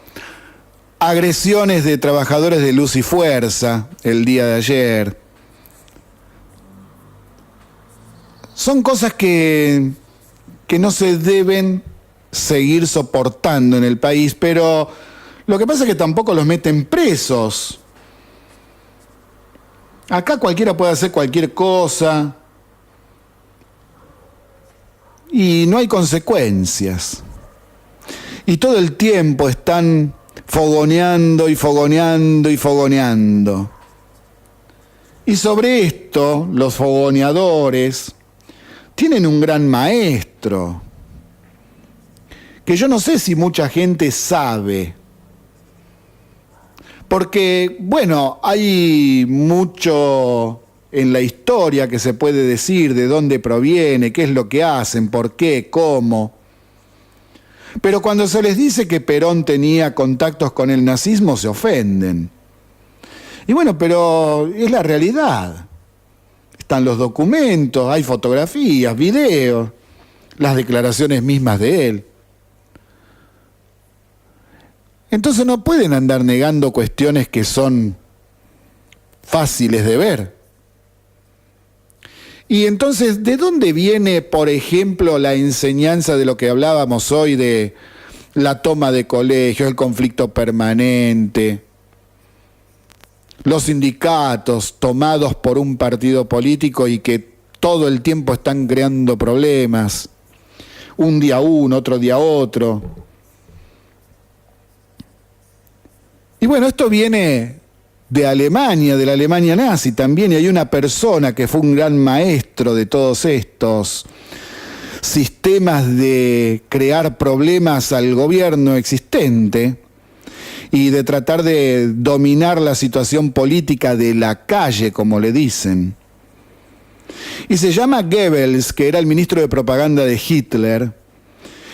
agresiones de trabajadores de Luz y Fuerza el día de ayer. Son cosas que no se deben seguir soportando en el país, pero lo que pasa es que tampoco los meten presos. Acá cualquiera puede hacer cualquier cosa y no hay consecuencias. Y todo el tiempo están fogoneando y fogoneando y fogoneando. Y sobre esto, los fogoneadores tienen un gran maestro, que yo no sé si mucha gente sabe. Porque, bueno, hay mucho en la historia que se puede decir de dónde proviene, qué es lo que hacen, por qué, cómo. Pero cuando se les dice que Perón tenía contactos con el nazismo, se ofenden. Y bueno, pero es la realidad. Están los documentos, hay fotografías, videos, las declaraciones mismas de él. Entonces no pueden andar negando cuestiones que son fáciles de ver. Y entonces, ¿de dónde viene, por ejemplo, la enseñanza de lo que hablábamos hoy de la toma de colegios, el conflicto permanente, los sindicatos tomados por un partido político y que todo el tiempo están creando problemas, un día uno, otro día otro? Y bueno, esto viene de Alemania, de la Alemania nazi también, y hay una persona que fue un gran maestro de todos estos sistemas de crear problemas al gobierno existente y de tratar de dominar la situación política de la calle, como le dicen. Y se llama Goebbels, que era el ministro de propaganda de Hitler,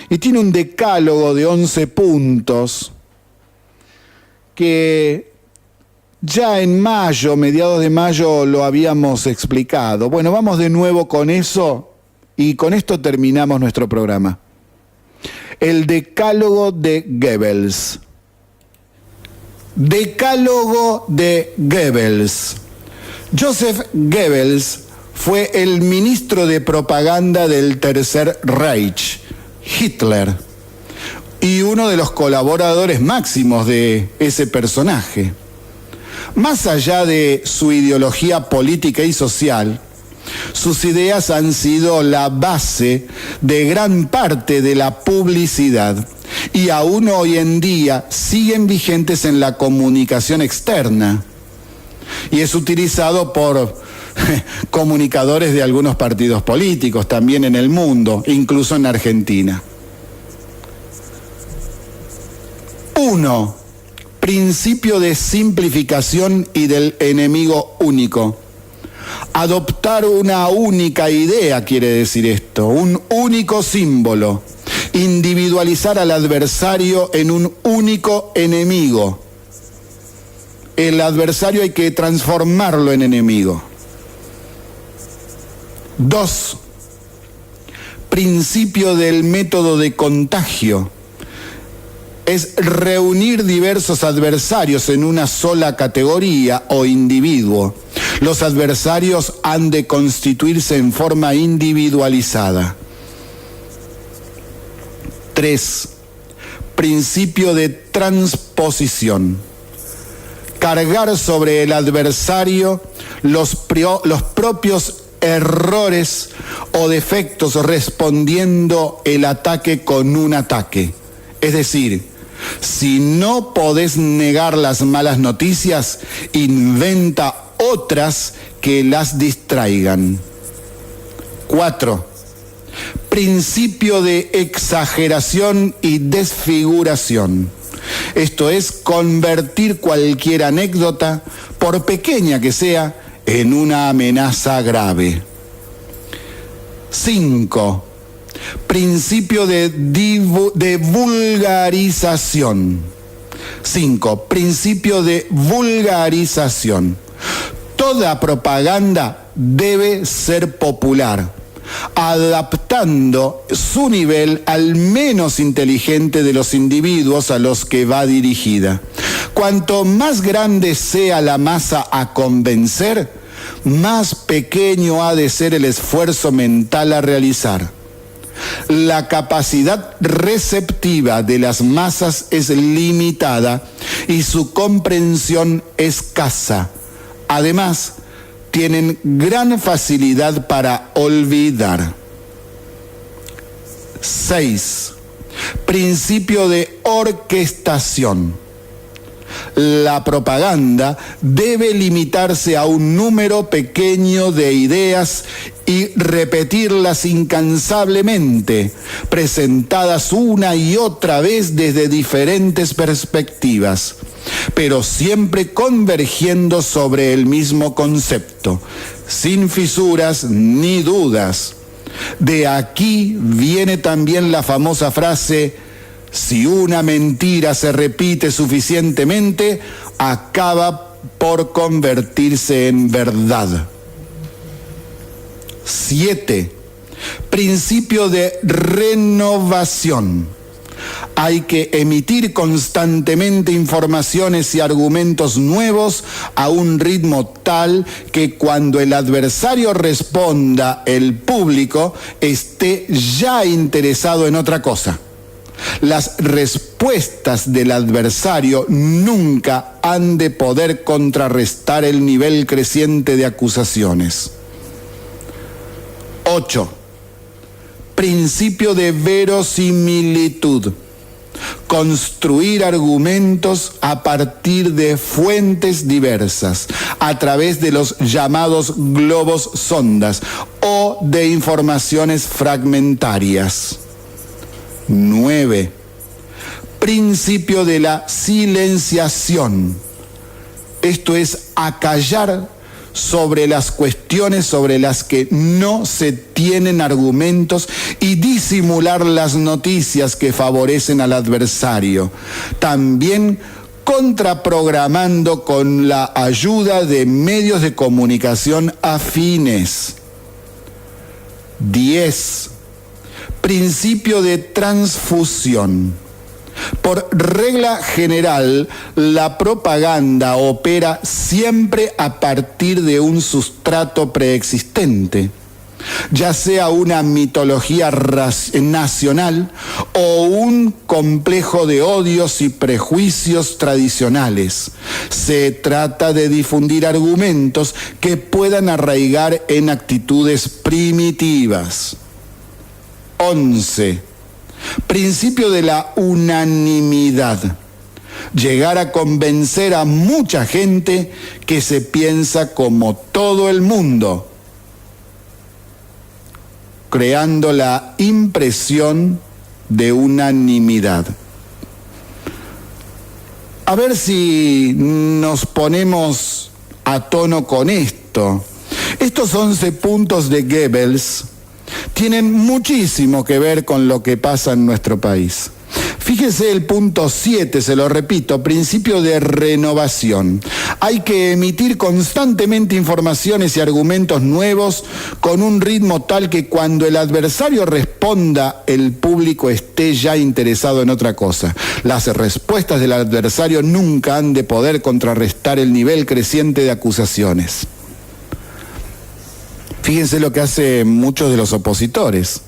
y tiene un decálogo de 11 puntos que ya en mayo, mediados de mayo, lo habíamos explicado. Bueno, vamos de nuevo con eso y con esto terminamos nuestro programa. El decálogo de Goebbels. Decálogo de Goebbels. Joseph Goebbels fue el ministro de propaganda del Tercer Reich, Hitler, y uno de los colaboradores máximos de ese personaje. Más allá de su ideología política y social, sus ideas han sido la base de gran parte de la publicidad y aún hoy en día siguen vigentes en la comunicación externa y es utilizado por comunicadores de algunos partidos políticos también en el mundo, incluso en Argentina. 1. Principio de simplificación y del enemigo único. Adoptar una única idea quiere decir esto, un único símbolo. Individualizar al adversario en un único enemigo. El adversario hay que transformarlo en enemigo. 2. Principio del método de contagio. Es reunir diversos adversarios en una sola categoría o individuo. Los adversarios han de constituirse en forma individualizada. 3. Principio de transposición. Cargar sobre el adversario los propios errores o defectos respondiendo el ataque con un ataque. Es decir, si no podés negar las malas noticias, inventa otras que las distraigan. 4. Principio de exageración y desfiguración. Esto es convertir cualquier anécdota, por pequeña que sea, en una amenaza grave. 5. Principio de vulgarización. 5. Principio de vulgarización. Toda propaganda debe ser popular, adaptando su nivel al menos inteligente de los individuos a los que va dirigida. Cuanto más grande sea la masa a convencer, más pequeño ha de ser el esfuerzo mental a realizar. La capacidad receptiva de las masas es limitada y su comprensión escasa. Además, tienen gran facilidad para olvidar. 6. Principio de orquestación. La propaganda debe limitarse a un número pequeño de ideas y repetirlas incansablemente, presentadas una y otra vez desde diferentes perspectivas, pero siempre convergiendo sobre el mismo concepto, sin fisuras ni dudas. De aquí viene también la famosa frase: si una mentira se repite suficientemente, acaba por convertirse en verdad. 7. Principio de renovación. Hay que emitir constantemente informaciones y argumentos nuevos a un ritmo tal que cuando el adversario responda, el público esté ya interesado en otra cosa. Las respuestas del adversario nunca han de poder contrarrestar el nivel creciente de acusaciones. 8. Principio de verosimilitud. Construir argumentos a partir de fuentes diversas, a través de los llamados globos sondas o de informaciones fragmentarias. 9. Principio de la silenciación. Esto es acallar sobre las cuestiones sobre las que no se tienen argumentos y disimular las noticias que favorecen al adversario. También contraprogramando con la ayuda de medios de comunicación afines. 10. Principio de transfusión. Por regla general, la propaganda opera siempre a partir de un sustrato preexistente, ya sea una mitología nacional o un complejo de odios y prejuicios tradicionales. Se trata de difundir argumentos que puedan arraigar en actitudes primitivas. 11. Principio de la unanimidad. Llegar a convencer a mucha gente que se piensa como todo el mundo, creando la impresión de unanimidad. A ver si nos ponemos a tono con esto. Estos 11 puntos de Goebbels tienen muchísimo que ver con lo que pasa en nuestro país. Fíjese el punto 7, se lo repito, principio de renovación. Hay que emitir constantemente informaciones y argumentos nuevos con un ritmo tal que cuando el adversario responda, el público esté ya interesado en otra cosa. Las respuestas del adversario nunca han de poder contrarrestar el nivel creciente de acusaciones. Fíjense lo que hacen muchos de los opositores.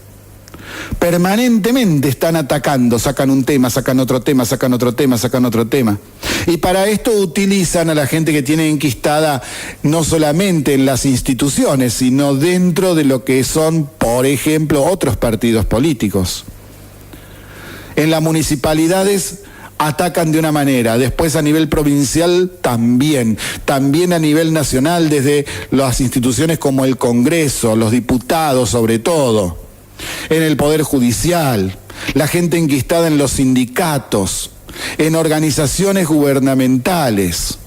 Permanentemente están atacando, sacan un tema, sacan otro tema, sacan otro tema, sacan otro tema. Y para esto utilizan a la gente que tiene enquistada no solamente en las instituciones, sino dentro de lo que son, por ejemplo, otros partidos políticos. En las municipalidades atacan de una manera, después a nivel provincial también a nivel nacional desde las instituciones como el Congreso, los diputados sobre todo, en el Poder Judicial, la gente enquistada en los sindicatos, en organizaciones gubernamentales.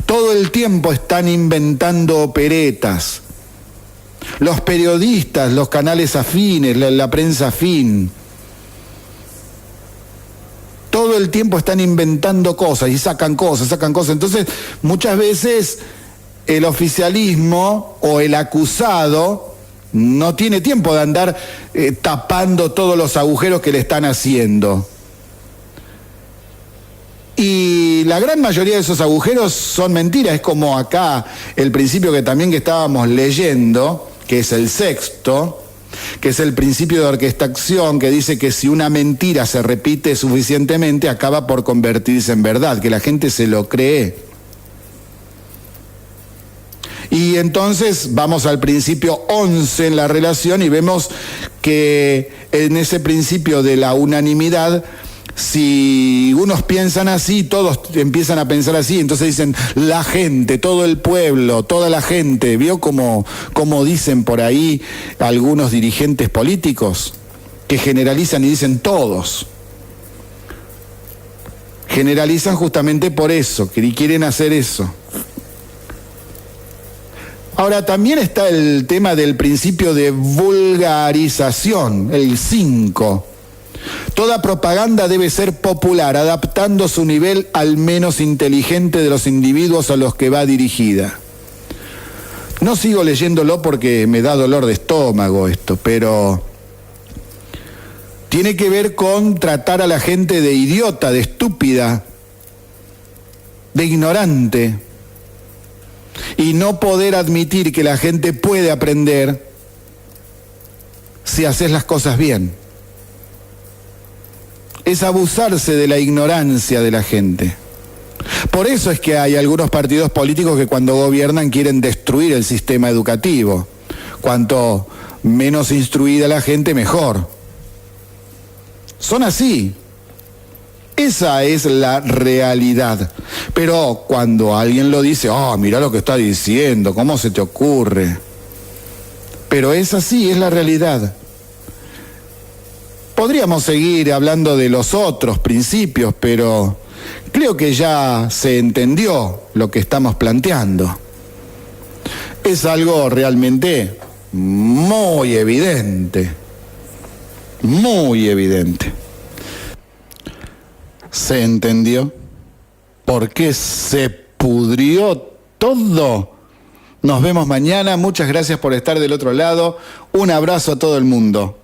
Todo el tiempo están inventando operetas. Los periodistas, los canales afines, la prensa afín, todo el tiempo están inventando cosas y sacan cosas, sacan cosas. Entonces, muchas veces el oficialismo o el acusado no tiene tiempo de andar tapando todos los agujeros que le están haciendo. Y la gran mayoría de esos agujeros son mentiras. Es como acá el principio que estábamos leyendo, que es el sexto, que es el principio de orquestación, que dice que si una mentira se repite suficientemente acaba por convertirse en verdad, que la gente se lo cree. Y entonces vamos al principio 11 en la relación y vemos que en ese principio de la unanimidad, si unos piensan así, todos empiezan a pensar así, entonces dicen la gente, todo el pueblo, toda la gente. ¿Vio cómo dicen por ahí algunos dirigentes políticos? Que generalizan y dicen todos. Generalizan justamente por eso, que quieren hacer eso. Ahora, también está el tema del principio de vulgarización, el 5. Toda propaganda debe ser popular, adaptando su nivel al menos inteligente de los individuos a los que va dirigida. No sigo leyéndolo porque me da dolor de estómago esto, pero tiene que ver con tratar a la gente de idiota, de estúpida, de ignorante, y no poder admitir que la gente puede aprender si haces las cosas bien. Es abusarse de la ignorancia de la gente. Por eso es que hay algunos partidos políticos que cuando gobiernan quieren destruir el sistema educativo. Cuanto menos instruida la gente, mejor. Son así. Esa es la realidad. Pero cuando alguien lo dice, mirá lo que está diciendo, ¿cómo se te ocurre? Pero es así, es la realidad. Podríamos seguir hablando de los otros principios, pero creo que ya se entendió lo que estamos planteando. Es algo realmente muy evidente. Muy evidente. ¿Se entendió? ¿Por qué se pudrió todo? Nos vemos mañana. Muchas gracias por estar del otro lado. Un abrazo a todo el mundo.